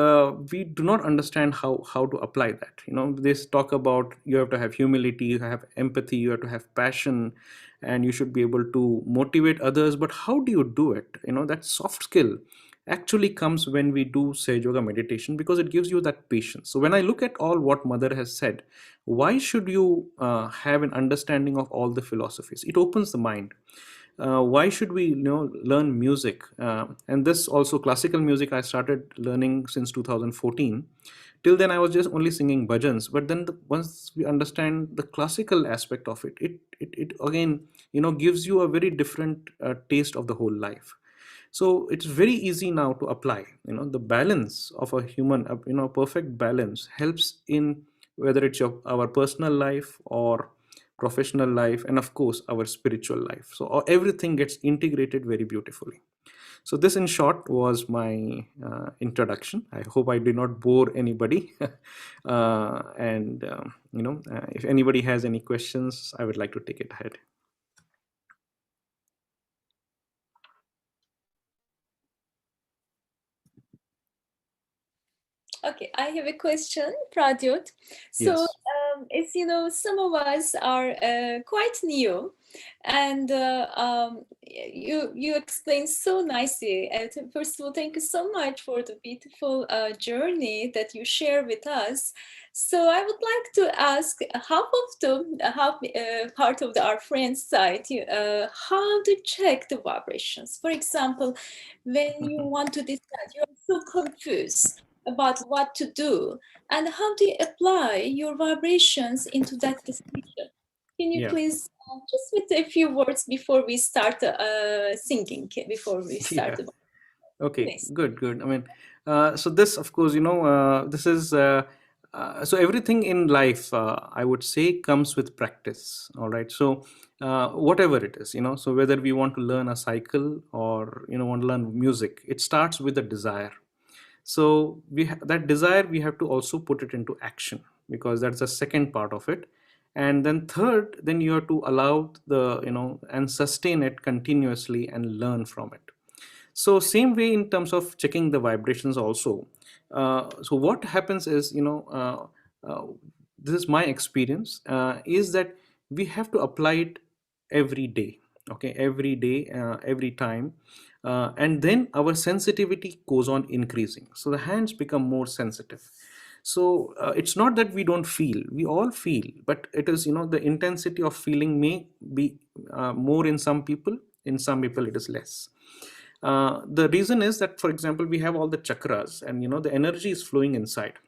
we do not understand how to apply that. They talk about, you have to have humility, you have empathy, you have to have passion, and you should be able to motivate others. But how do you do it? That soft skill actually comes when we do Sage Yoga meditation, because it gives you that patience. So when I look at all what Mother has said, why should you have an understanding of all the philosophies? It opens the mind. Why should we learn music? And this also, classical music, I started learning since 2014. Till then I was just only singing bhajans, but then once we understand the classical aspect of it, it again gives you a very different taste of the whole life. So it's very easy now to apply. The balance of a human, perfect balance helps in whether it's our personal life or professional life, and of course our spiritual life. So everything gets integrated very beautifully. So this in short was my introduction. I hope I did not bore anybody. And if anybody has any questions, I would like to take it ahead. Okay, I have a question, Pradyoth. So, Yes. as you know, some of us are quite new, and you explained so nicely. First of all, thank you so much for the beautiful journey that you share with us. So, I would like to ask half part of our friends' side, how to check the vibrations. For example, when you want to decide, you are so confused about what to do, and how do you apply your vibrations into that decision. Can you Yeah. please just with a few words before we start singing, before we start Yeah. the Okay, please. good, good. I mean, so this, of course, this is so everything in life, I would say, comes with practice. All right. So, whatever it is, so whether we want to learn a cycle or want to learn music, it starts with a desire. So that desire we have to also put it into action, because that's the second part of it. And then third, then you have to allow the and sustain it continuously and learn from it. So same way in terms of checking the vibrations also. So what happens is, this is my experience, is that we have to apply it every day. Okay, every day, every time. And then our sensitivity goes on increasing. So the hands become more sensitive. So it's not that we don't feel, we all feel, but it is, the intensity of feeling may be more in some people, in some people it is less. The reason is that, for example, we have all the chakras, and the energy is flowing inside.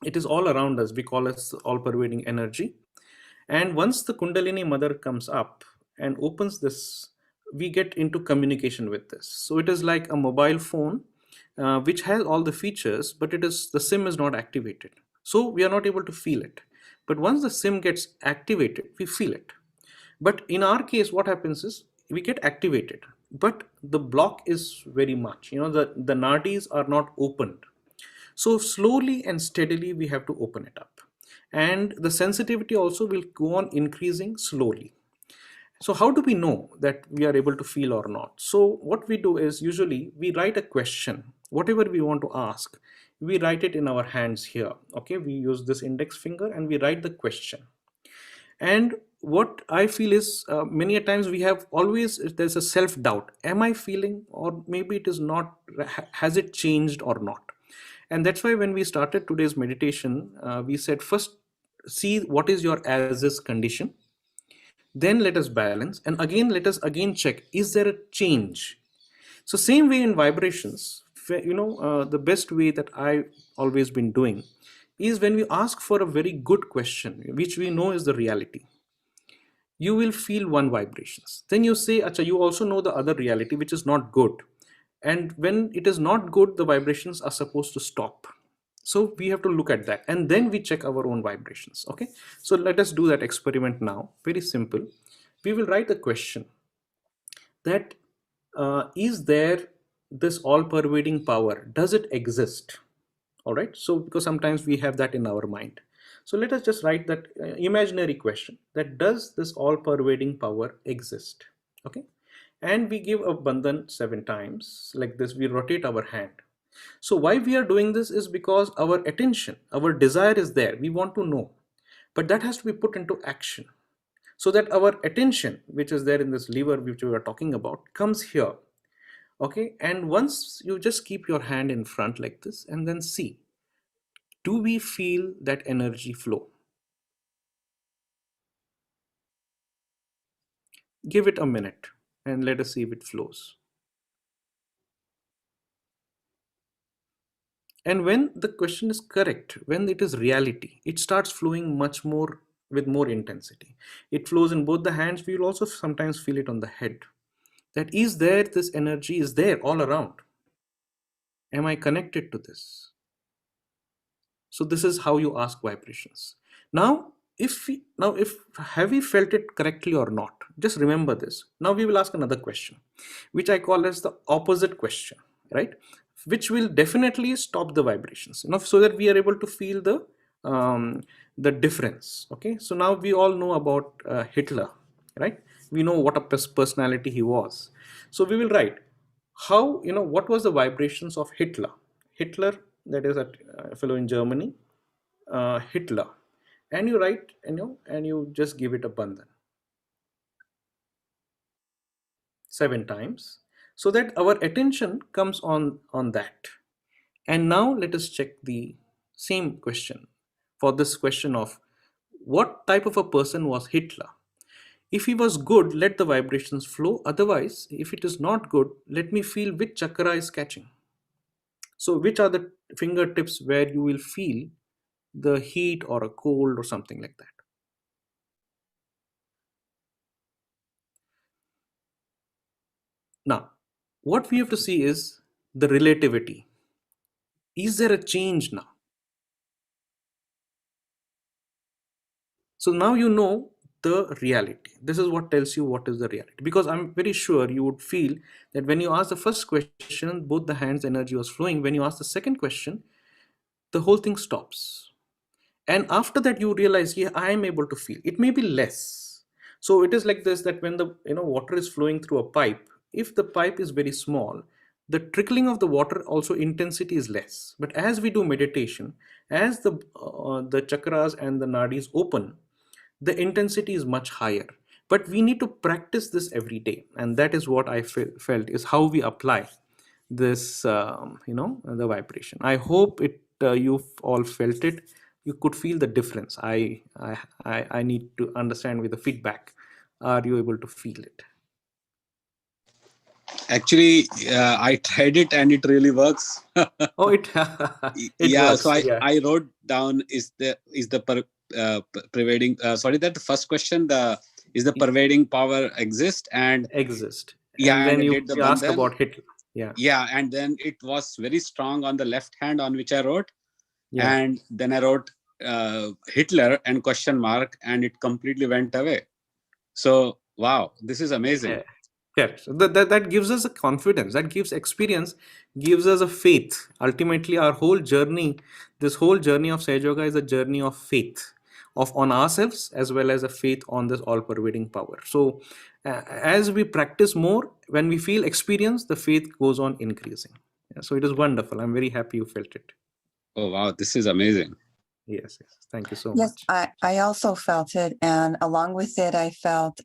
It is all around us. We call it all pervading energy. And once the Kundalini mother comes up and opens this, we get into communication with this. So it is like a mobile phone, which has all the features, but the SIM is not activated. So we are not able to feel it. But once the SIM gets activated, we feel it. But in our case, what happens is we get activated, but the block is very much. The nadis are not opened. So slowly and steadily we have to open it up. And the sensitivity also will go on increasing slowly. So how do we know that we are able to feel or not? So what we do is usually we write a question, whatever we want to ask, we write it in our hands here. Okay, we use this index finger and we write the question. And what I feel is, many a times we have always, there's a self doubt, am I feeling, or maybe it is not, has it changed or not? And that's why when we started today's meditation, we said first see what is your as is condition, then let us balance, and again let us again check, is there a change? So same way in vibrations, the best way that I've always been doing is when we ask for a very good question which we know is the reality, you will feel one vibrations. Then you say, acha, you also know the other reality which is not good. And when it is not good, the vibrations are supposed to stop. So we have to look at that and then we check our own vibrations. Okay. So let us do that experiment now. Very simple. We will write a question that, is there this all pervading power? Does it exist? All right. So because sometimes we have that in our mind. So let us just write that imaginary question, that does this all pervading power exist? Okay. And we give a bandhan 7 times like this. We rotate our hand. So why we are doing this is because our attention, our desire is there. We want to know, but that has to be put into action, so that our attention, which is there in this lever which we are talking about, comes here. Okay. And once you just keep your hand in front like this and then see, do we feel that energy flow? Give it a minute and let us see if it flows. And when the question is correct, when it is reality, it starts flowing much more with more intensity. It flows in both the hands. We will also sometimes feel it on the head. That is there, this energy is there all around. Am I connected to this? So this is how you ask vibrations. Now, if have we felt it correctly or not? Just remember this. Now we will ask another question, which I call as the opposite question, right? Which will definitely stop the vibrations, so that we are able to feel the difference. Okay, so now we all know about Hitler, right? We know what a personality he was. So we will write how, what was the vibrations of Hitler. Hitler that is a fellow in Germany, Hitler, and you write, and you just give it a bandhan 7 times, so that our attention comes on that. And now let us check the same question for this question of what type of a person was Hitler. If he was good, let the vibrations flow. Otherwise, if it is not good, let me feel which chakra is catching. So, which are the fingertips where you will feel the heat or a cold or something like that? Now, what we have to see is the relativity. Is there a change now? So now you know the reality. This is what tells you what is the reality. Because I'm very sure you would feel that when you ask the first question, both the hands energy was flowing. When you ask the second question, the whole thing stops. And after that you realize, yeah, I am able to feel. It may be less. So it is like this, that when the water is flowing through a pipe, if the pipe is very small, the trickling of the water also intensity is less. But as we do meditation, as the chakras and the nadis open, the intensity is much higher. But we need to practice this every day, and that is what I felt is how we apply this the vibration. I hope it you've all felt it. You could feel the difference. I need to understand with the feedback, are you able to feel it? Actually, I tried it and it really works. Oh, it it Yeah, so works, yeah. I wrote down pervading sorry, that the first question, the is the pervading power exist, and Exist. yeah, And and then I you did the ask bandhan. about Hitler. Yeah. Yeah, and then it was very strong on the left hand on which I wrote, Yeah. and then I wrote Hitler and question mark, and it completely went away. So wow, this is amazing. Yeah. Correct. So that gives us a confidence, that gives experience, gives us a faith. Ultimately, our whole journey, this whole journey of Sahaja Yoga is a journey of faith, of on ourselves as well as a faith on this all-pervading power. So, as we practice more, when we feel experience, the faith goes on increasing. Yeah, so it is wonderful. I'm very happy you felt it. Oh wow, this is amazing. Yes, yes. Thank you so Yes, much. I also felt it, and along with it, I felt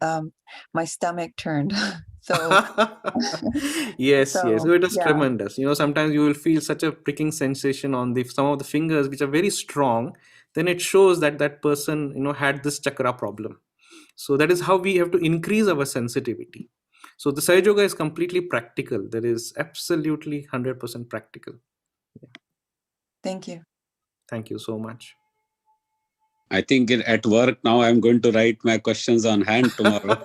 my stomach turned. So Yes, yes. so So it is yeah. tremendous. Sometimes you will feel such a pricking sensation on the some of the fingers which are very strong. Then it shows that that person, had this chakra problem. So that is how we have to increase our sensitivity. So the Sahaja Yoga is completely practical. There is absolutely 100% practical. Yeah. Thank you. Thank you so much. I think at work now I'm going to write my questions on hand tomorrow.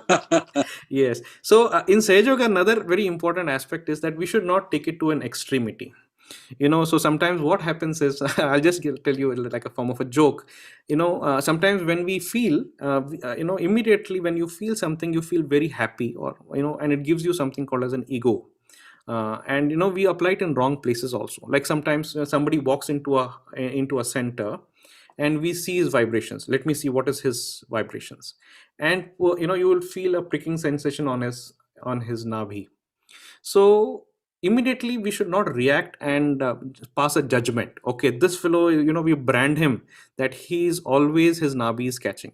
Yes. So in Sahaja Yoga, another very important aspect is that we should not take it to an extremity. So sometimes what happens is I'll just tell you like a form of a joke. Sometimes when we feel immediately when you feel something, you feel very happy, or and it gives you something called as an ego. And we apply it in wrong places also. Like sometimes somebody walks into a center and we see his vibrations. Let me see what is his vibrations. And you will feel a pricking sensation on his nabhi. So immediately we should not react and pass a judgment. Okay, this fellow, we brand him that he is always, his nabi is catching.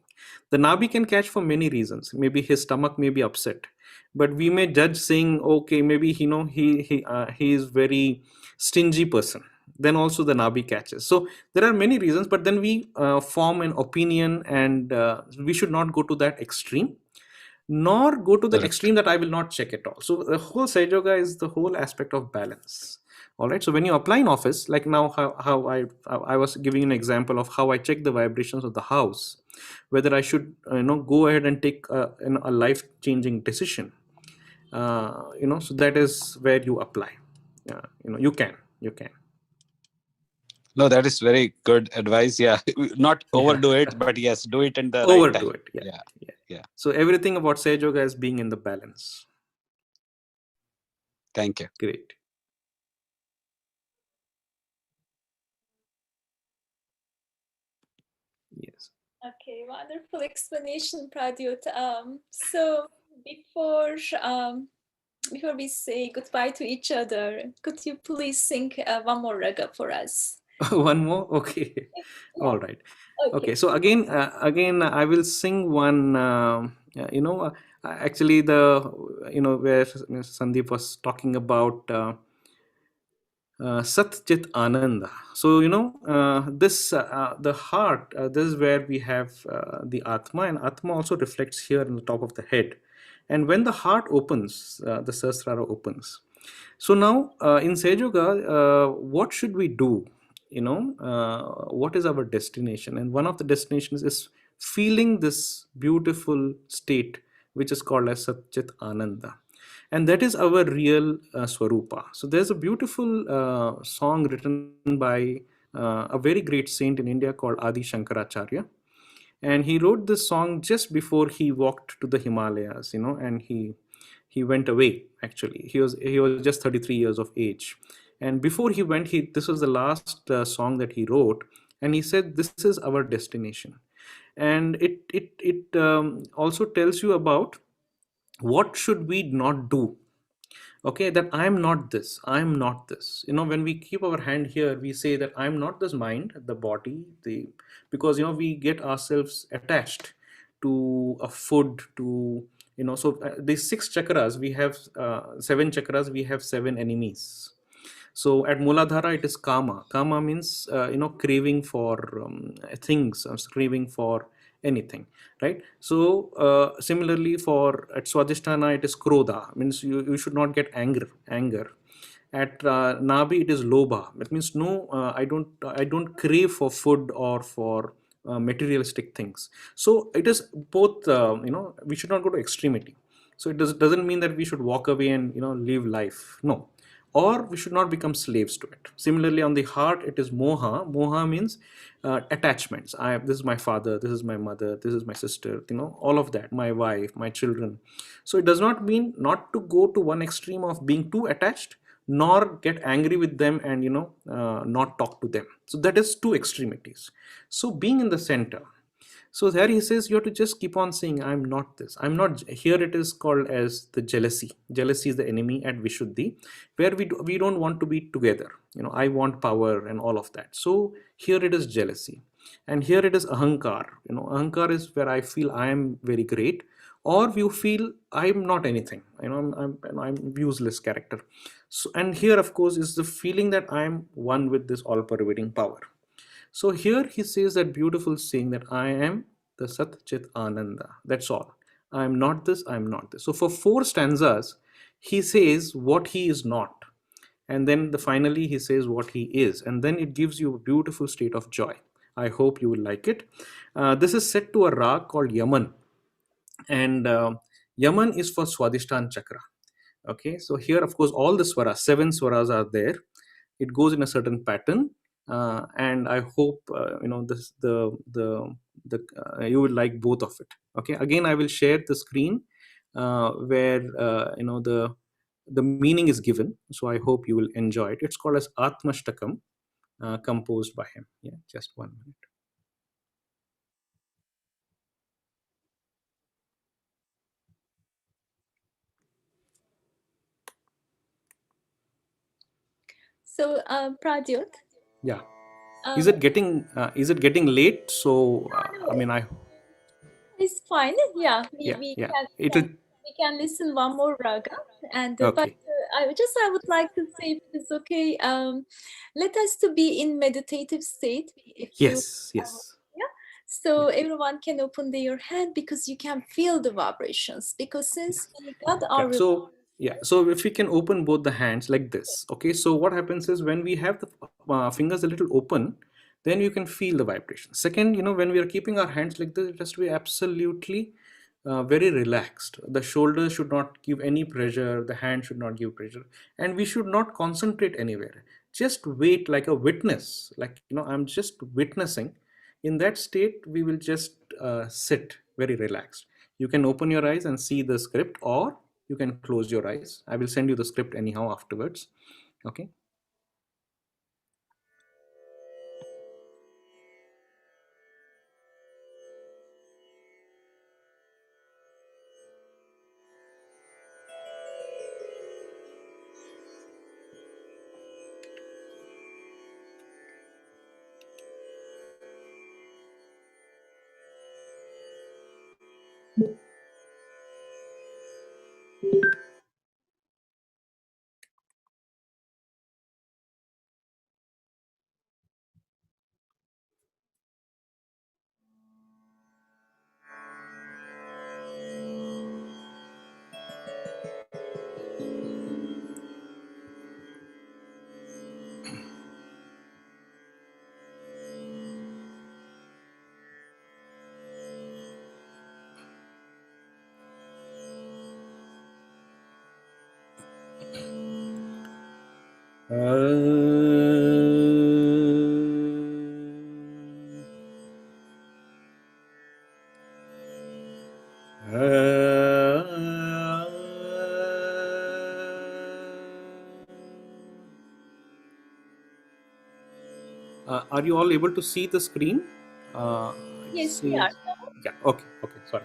The nabi can catch for many reasons. Maybe his stomach may be upset, but we may judge saying, okay, maybe he is very stingy person. Then also the nabi catches. So there are many reasons, but then we form an opinion, and we should not go to that extreme, nor go to the Correct. extreme that I will not check at all. So the whole Sahaja Yoga is the whole aspect of balance. All right. So when you apply in office, like now, how I was giving an example of how I check the vibrations of the house, whether I should go ahead and take a life changing decision. So that is where you apply. You can. No, that is very good advice. Yeah, not overdo it, but yes, do it in the right Overdo time. it. Yeah. Yeah. So everything about Sahaja Yoga is being in the balance. Thank you. Great. Yes. Okay, wonderful explanation, Pradyoth. So before before we say goodbye to each other, could you please sing one more raga for us? One more? Okay. Yeah. All right. Okay. Okay. So again, I will sing one. Actually, where Sandeep was talking about Sat Chit Ananda. So the heart. This is where we have the Atma, and Atma also reflects here in the top of the head. And when the heart opens, the Sahasrara opens. So now in Sage Yoga, what should we do? What is our destination? And one of the destinations is feeling this beautiful state, which is called as Satchit Ananda. And that is our real Swarupa. So there's a beautiful song written by a very great saint in India called Adi Shankaracharya. And he wrote this song just before he walked to the Himalayas, and he went away. Actually, he was just 33 years of age, and before he went, he this was the last song that he wrote, and he said, this is our destination. And it also tells you about what should we not do. Okay, that I'm not this, I'm not this. When we keep our hand here, we say that I'm not this mind, the body, because we get ourselves attached to a food, to so these six chakras, we have seven chakras, we have seven enemies. So at Muladhara, it is kama. Kama means craving for things, or craving for anything, right? So similarly, for at Swadhisthana, it is krodha, means you should not get anger. At Nabi, it is lobha. That means no, I don't crave for food or for materialistic things. So it is both. We should not go to extremity. So it doesn't mean that we should walk away and live life. No, or we should not become slaves to it. Similarly, on the heart, it is moha. Moha means attachments. This is my father, this is my mother, this is my sister, all of that, my wife, my children. So it does not mean not to go to one extreme of being too attached, nor get angry with them and not talk to them. So that is two extremities. So being in the center. So there he says you have to just keep on saying, I'm not this, I'm not. Here it is called as the jealousy. Jealousy is the enemy at Vishuddhi, where we don't want to be together. I want power and all of that. So here it is jealousy. And here it is ahankar. Ahankar is where I feel I am very great, or you feel I'm not anything. I'm useless character. So, and here of course is the feeling that I'm one with this all pervading power. So here he says that beautiful saying that I am the Sat Chit Ananda. That's all. I am not this, I am not this. So for four stanzas, he says what he is not. And then finally he says what he is. And then it gives you a beautiful state of joy. I hope you will like it. This is set to a rag called Yaman. And Yaman is for Swadhisthana Chakra. Okay, so here of course all the swaras, seven swaras are there. It goes in a certain pattern, and I hope this the you will like both of it. Okay, again I will share the screen where the meaning is given. So I hope you will enjoy it. It's called as Atmashtakam, composed by him. Yeah, just 1 minute. So, Pradyoth, Yeah, um, is it getting late? So I mean I it's fine. Yeah, we, yeah, we yeah, can we it can will. we can listen one more raga, and but Okay. I would like to say, if it's okay, let us to be in meditative state. If you Yes, yes. yeah, so Yeah. everyone can open their hand because you can feel the vibrations. Because Yeah. since we got our Yeah. So yeah. So if we can open both the hands like this, okay. So what happens is when we have the fingers a little open, then you can feel the vibration. Second, when we are keeping our hands like this, it has to be absolutely very relaxed. The shoulders should not give any pressure. The hand should not give pressure, and we should not concentrate anywhere. Just wait like a witness. Like I'm just witnessing. In that state, we will just sit very relaxed. You can open your eyes and see the script, or you can close your eyes. I will send you the script anyhow afterwards. Okay. Are you all able to see the screen? Yes, we are. Yeah. Okay. Okay. Sorry.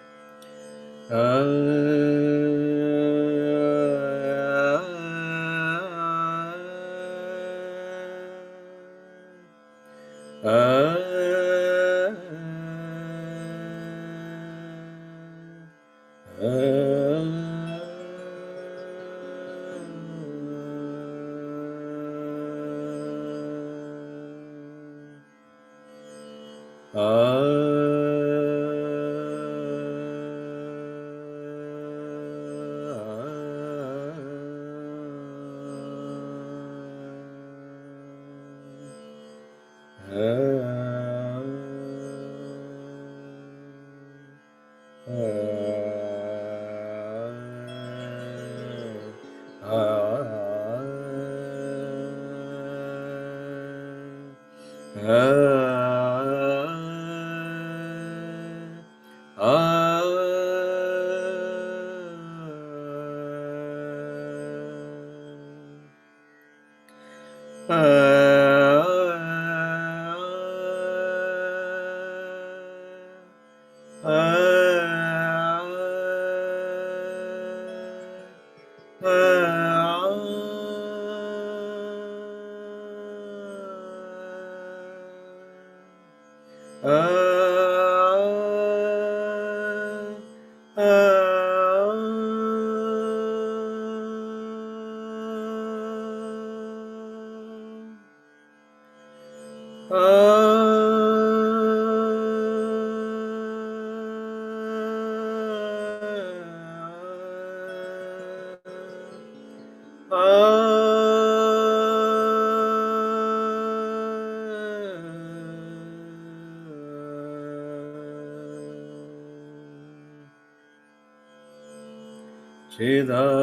चिदानन्दरूपः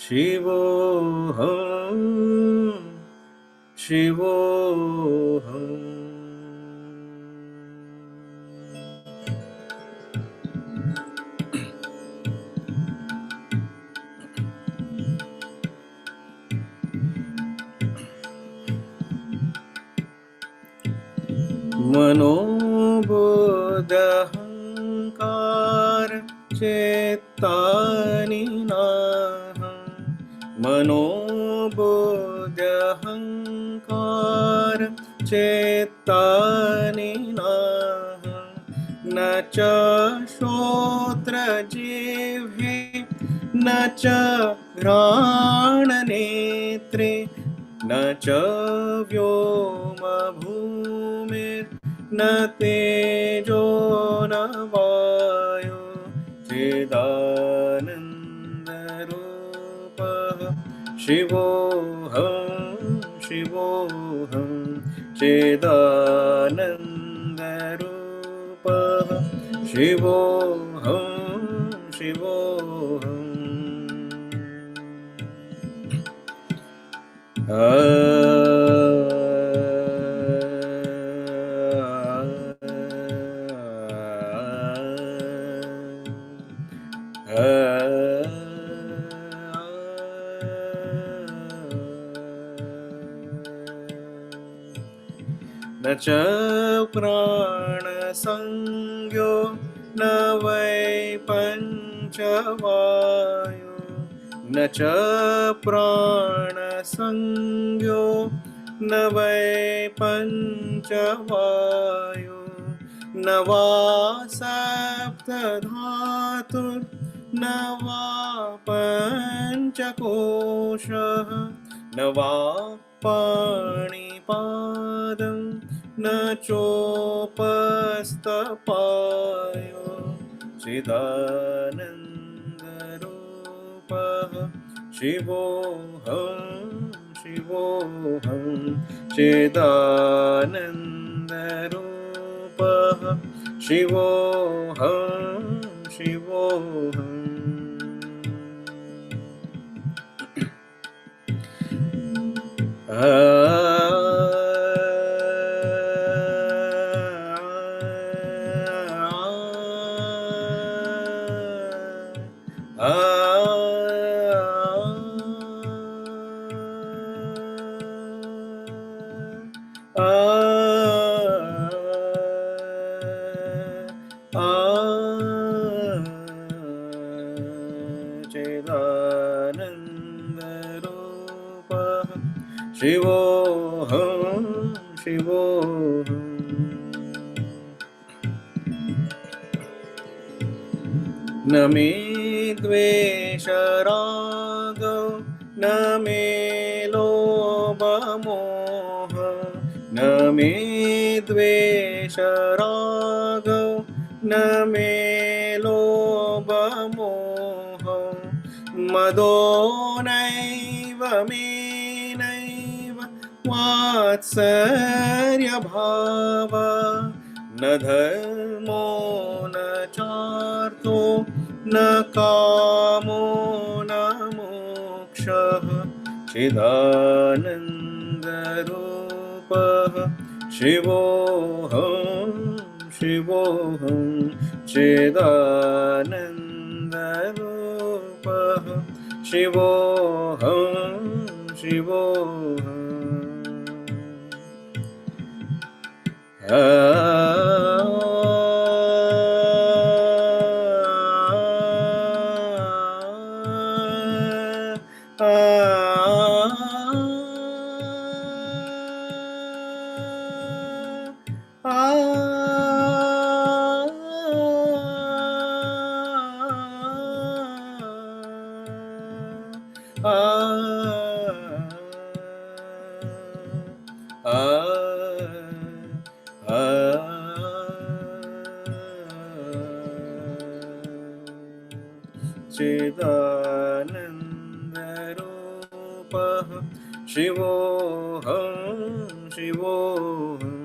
शिवोऽहं शिवोऽहम् मनोबोधहङ्कार चेत्तानि नाहं मनोबोधहङ्कार चेत्तानि नाहं न च श्रोत्रजिह्वे न च घ्राणनेत्रे न च व्योमभूमिर्न तेजो न वायो चिदानन्दरूपः शिवोऽहं शिवोऽहं चिदानन्दरूपः शिवोऽहं शिवोऽहम् न च प्राणसंज्ञो न वै पञ्चवायो न च प्राणसंज्ञो न वै पञ्चवायु न वा सप्तधातुर्न वा पञ्चकोशः न वा पाणिपादं न चोपस्थपायो चिदानन्दरूपः शिवोऽहं शिवोऽहं चिदानन्दरूपः शिवोऽहं शिवोऽहम् चिदानन्दरूपः शिवोऽहं शिवोऽहम् न मे द्वेषरागो न मे लोभमोह न मे द्वेषरागो न मे लोभमोह मदो नैव मे नैव वात्सर्यभाव न धर्मो न चार्थो न कामो न मोक्षः चिदानन्दरूपः शिवोऽहं शिवोऽहं चिदानन्दरूपः शिवोऽहं शिवोऽहम् चिदानन्दरूपः शिवोऽहं शिवोऽहम्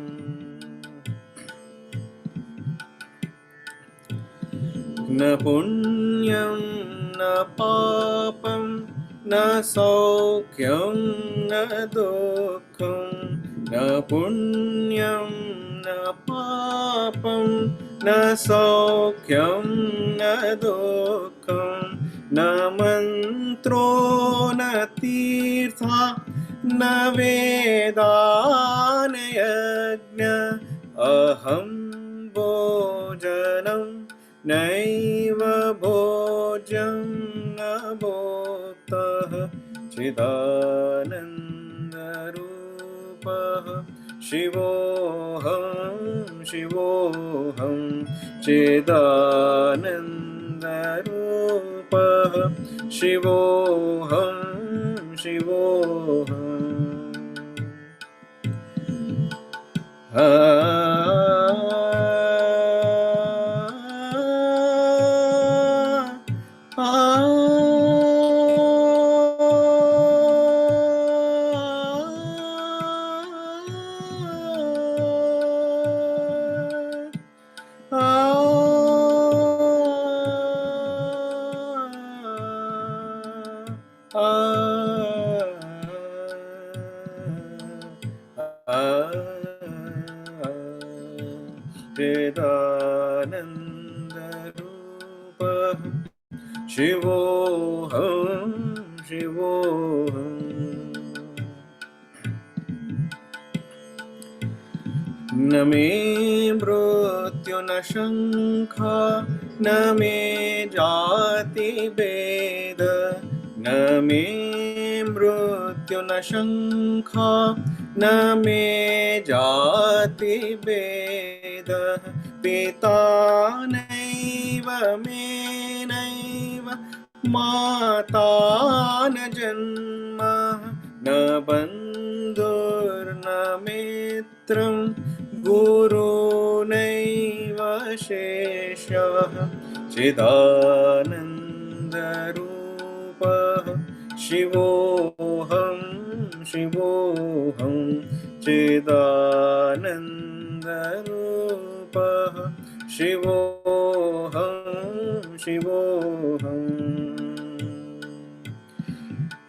न पुण्यं न पापं न सौख्यं न दुःखं न पुण्यं न पापं न सौख्यं न दुःखं न मन्त्रो न तीर्था न वेदा न यज्ञ अहं भोजनं नैव भोज्यं न भोक्तः चिदानन्दरूपः शिवोऽहं शिवोऽहं चिदानन्दरूपः शिवोऽहं शिवोऽहम् चिदानन्दरूपः शिवोऽहं शिवोऽहम् न मे मृत्यु न शङ्का न मे जाति भेद न मे मृत्यु न शङ्का न मे जाति भेदः पिता नैव मे नैव माता न जन्म न बन्धुर्न मित्रं गुरुनैव शेषः चिदानन्दरूपः शिवोऽहं शिवोऽहं चिदानन्दरूपः शिवोऽहं शिवोऽहम्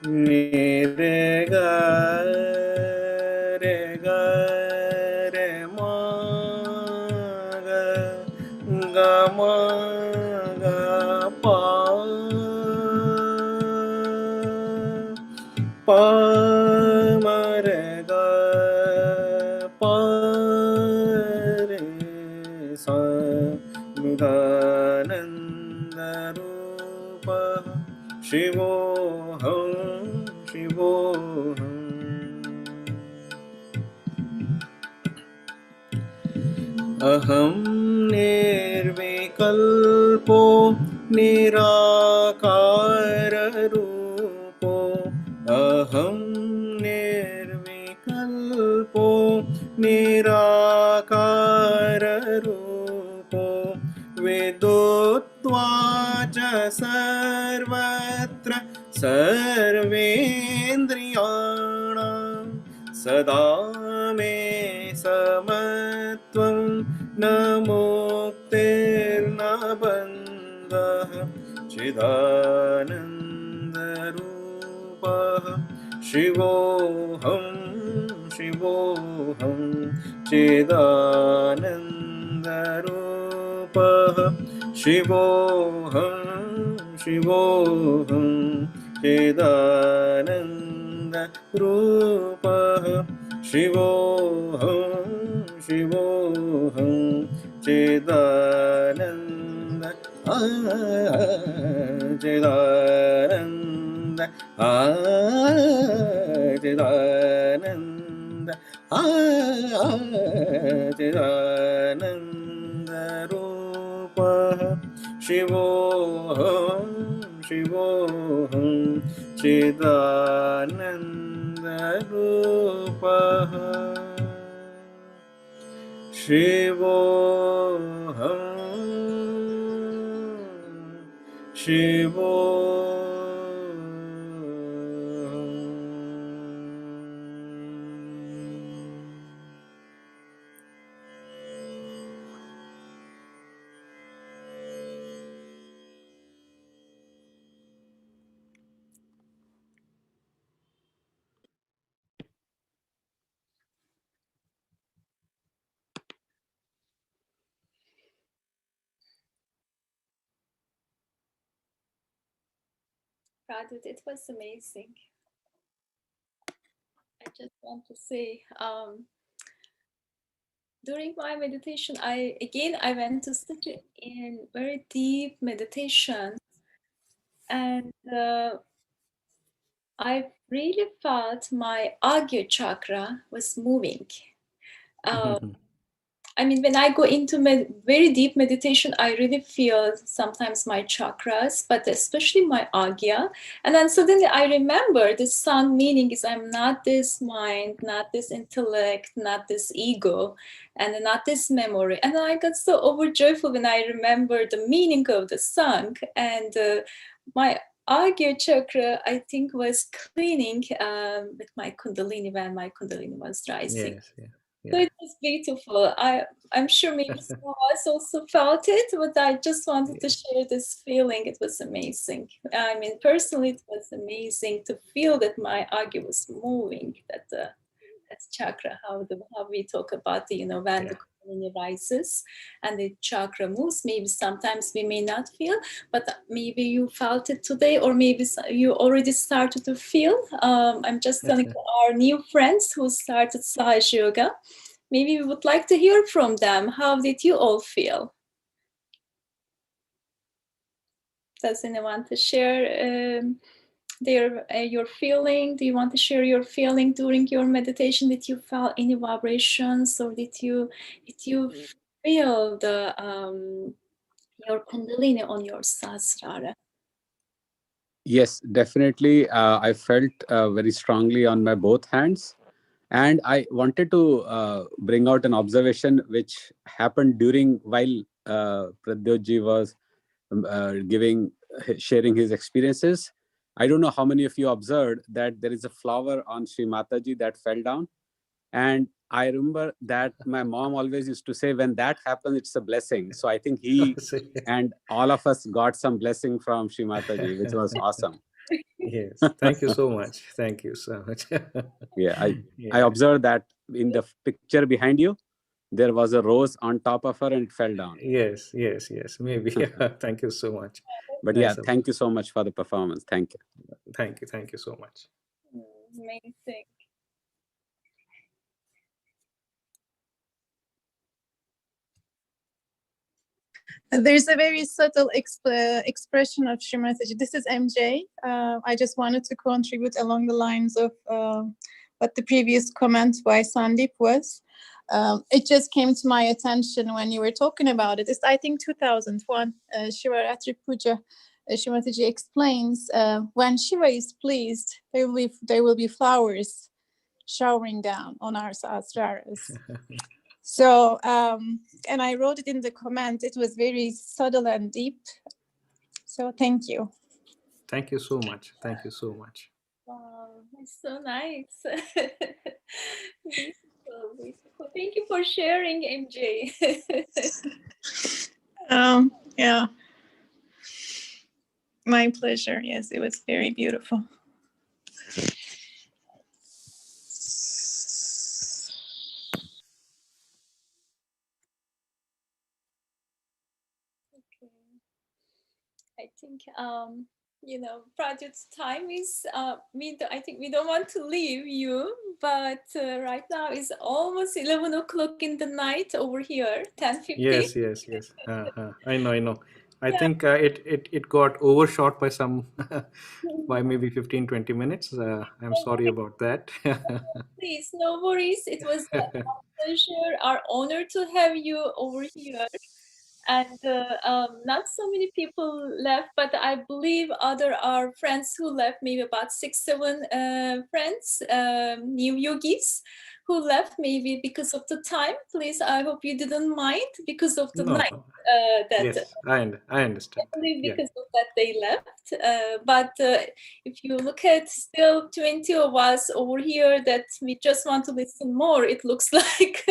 रे ग रे ग रे मा ग ग मा ग पा पा म रे ग पा रे सा निदानन्दरूपः शिवोऽहं शिवोऽहम् अहं निर्विकल्पो निराकाररूपो अहं निर्विकल्पो निराकाररूपो विदुत्वा च सर्वत्र सर्वेन्द्रियाणां सदा मे समत्वं न मुक्तिर्न बन्धः चिदानन्दरूपः शिवोऽहं शिवोऽहं चिदानन्दरूपः शिवोऽहं शिवोऽहं चिदानन्दरूपः शिवोऽहं शिवोऽहं चिदानन्द चिदानन्द चिदानन्द चिदानन्दरूपः शिवोऽहं शिवोऽहं चिदानन्दरूपः शिवोऽहं Pradyoth, it was amazing. I just want to say, during my meditation, I went to sit in very deep meditation, and I really felt my Agya chakra was moving. I mean, when I go into very deep meditation, I really feel sometimes my chakras, but especially my Agya. And then suddenly I remember the sound meaning is I'm not this mind, not this intellect, not this ego, and not this memory. And I got so overjoyful when I remember the meaning of the song. And my Agya chakra, I think, was cleaning with my Kundalini when my Kundalini was rising. Yes, yeah. So it was beautiful. I'm sure maybe some of us also felt it, but I just wanted to share this feeling. It was amazing. I mean, personally, it was amazing to feel that my Agya was moving, that that's chakra, how we talk about the, when the Kundalini rises and the chakra moves. Maybe sometimes we may not feel, but maybe you felt it today, or maybe you already started to feel. I'm just telling our new friends who started Sahaja Yoga. Maybe we would like to hear from them. How did you all feel? Does anyone want to share your feeling? Do you want to share your feeling during your meditation? Did you feel any vibrations, or did you feel the your kundalini on your sahasrara? Yes, definitely. I felt very strongly on my both hands. And I wanted to bring out an observation which happened while Pradyoth ji was sharing his experiences. I don't know how many of you observed that there is a flower on Sri Mataji that fell down. And I remember that my mom always used to say, when that happens, it's a blessing. So I think he and all of us got some blessing from Sri Mataji, which was awesome. Yes, thank you so much. Thank you so much. Yeah, I observed that in the picture behind you, there was a rose on top of her and it fell down. Yes, maybe. Thank you so much. But Nice yeah, thank you so much for the performance. Thank you. Thank you so much. Amazing. There's a very subtle expression of Sri Mataji. This is MJ. I just wanted to contribute along the lines of what the previous comment by Sandeep was. It just came to my attention when you were talking about it. It's, I think, 2001, Shivaratri Puja. Sri Mataji explains, when Shiva is pleased, there will be flowers showering down on our sahasraras. So, and I wrote it in the comment. It was very subtle and deep. So thank you. Thank you so much. Thank you so much. Wow, it's so nice. Beautiful, beautiful. Thank you for sharing, MJ. Yeah. My pleasure. Yes, it was very beautiful. I think Pradyoth's time is I think we don't want to leave you, but right now is almost 11 o'clock in the night over here, 10:50. Yes. I know. I think it got overshot by by maybe 15-20 minutes. I'm sorry about that. Please, no worries. It was our pleasure, our honor to have you over here. And not so many people left, but I believe our friends who left, maybe about 6-7 friends, new yogis who left, maybe because of the time. Please, I hope you didn't mind because of the night. No. Yes, I understand. I believe because of that they left. But if you look at still 20 of us over here that we just want to listen more, it looks like.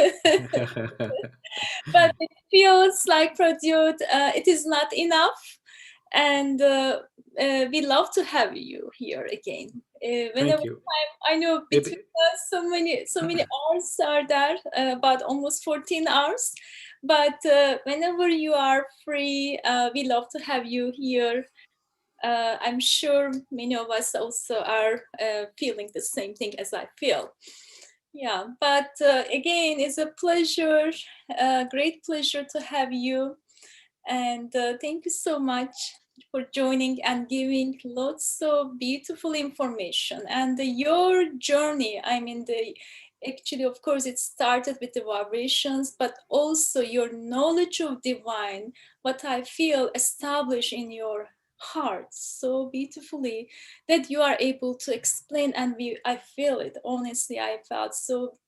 But it feels like Pradyoth, it is not enough. And we love to have you here again. Whenever Thank you. I know between us, so many hours are there, about almost 14 hours. But whenever you are free, we love to have you here. I'm sure many of us also are feeling the same thing as I feel. Yeah, but again, it's a pleasure, great pleasure to have you. And thank you so much for joining and giving lots of beautiful information. And your journey, actually, of course, it started with the vibrations, but also your knowledge of divine, what I feel established in your heart so beautifully that you are able to explain. And I feel it, honestly, I felt so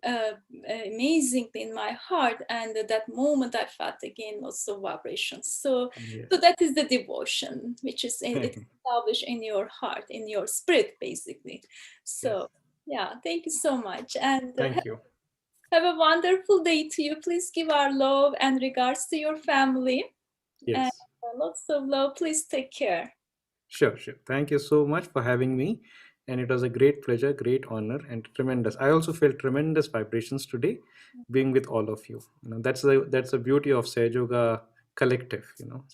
amazingly in my heart, and at that moment I felt again also vibrations. So that is the devotion which is it's established in your heart, in your spirit, basically. So yeah, thank you so much, and thank you. Have a wonderful day to you. Please give our love and regards to your family. Yes. And lots of love. Please take care. Sure. Thank you so much for having me. And it was a great pleasure, great honor, and tremendous. I also felt tremendous vibrations today being with all of you. That's the beauty of Sahaja collective,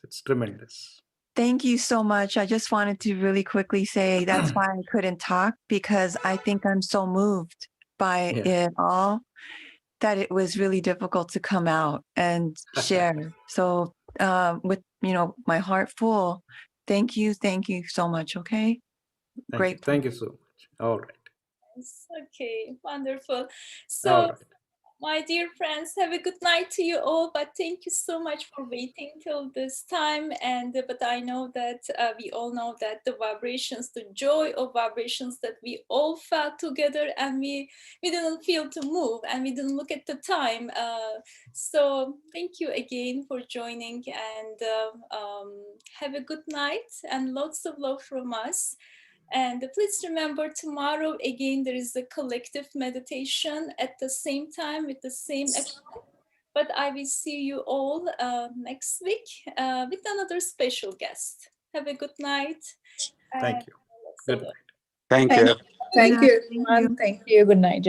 it's tremendous. Thank you so much. I just wanted to really quickly say that's why I couldn't talk, because I think I'm so moved by it all that it was really difficult to come out and share. So with my heart full, Thank you so much. Okay. Great. Thank you so much. All right. Okay, wonderful. So, All right. my dear friends, have a good night to you all. But thank you so much for waiting till this time. And but I know that we all know that the vibrations, the joy of vibrations that we all felt together, and we didn't feel to move, and we didn't look at the time. So thank you again for joining, and have a good night and lots of love from us. And please remember, tomorrow again there is a collective meditation at the same time with the same account. But I will see you all next week with another special guest. Have a good night. Thank you. Good night. Thank you. Thank you, Thank you. everyone. Thank you. Good night.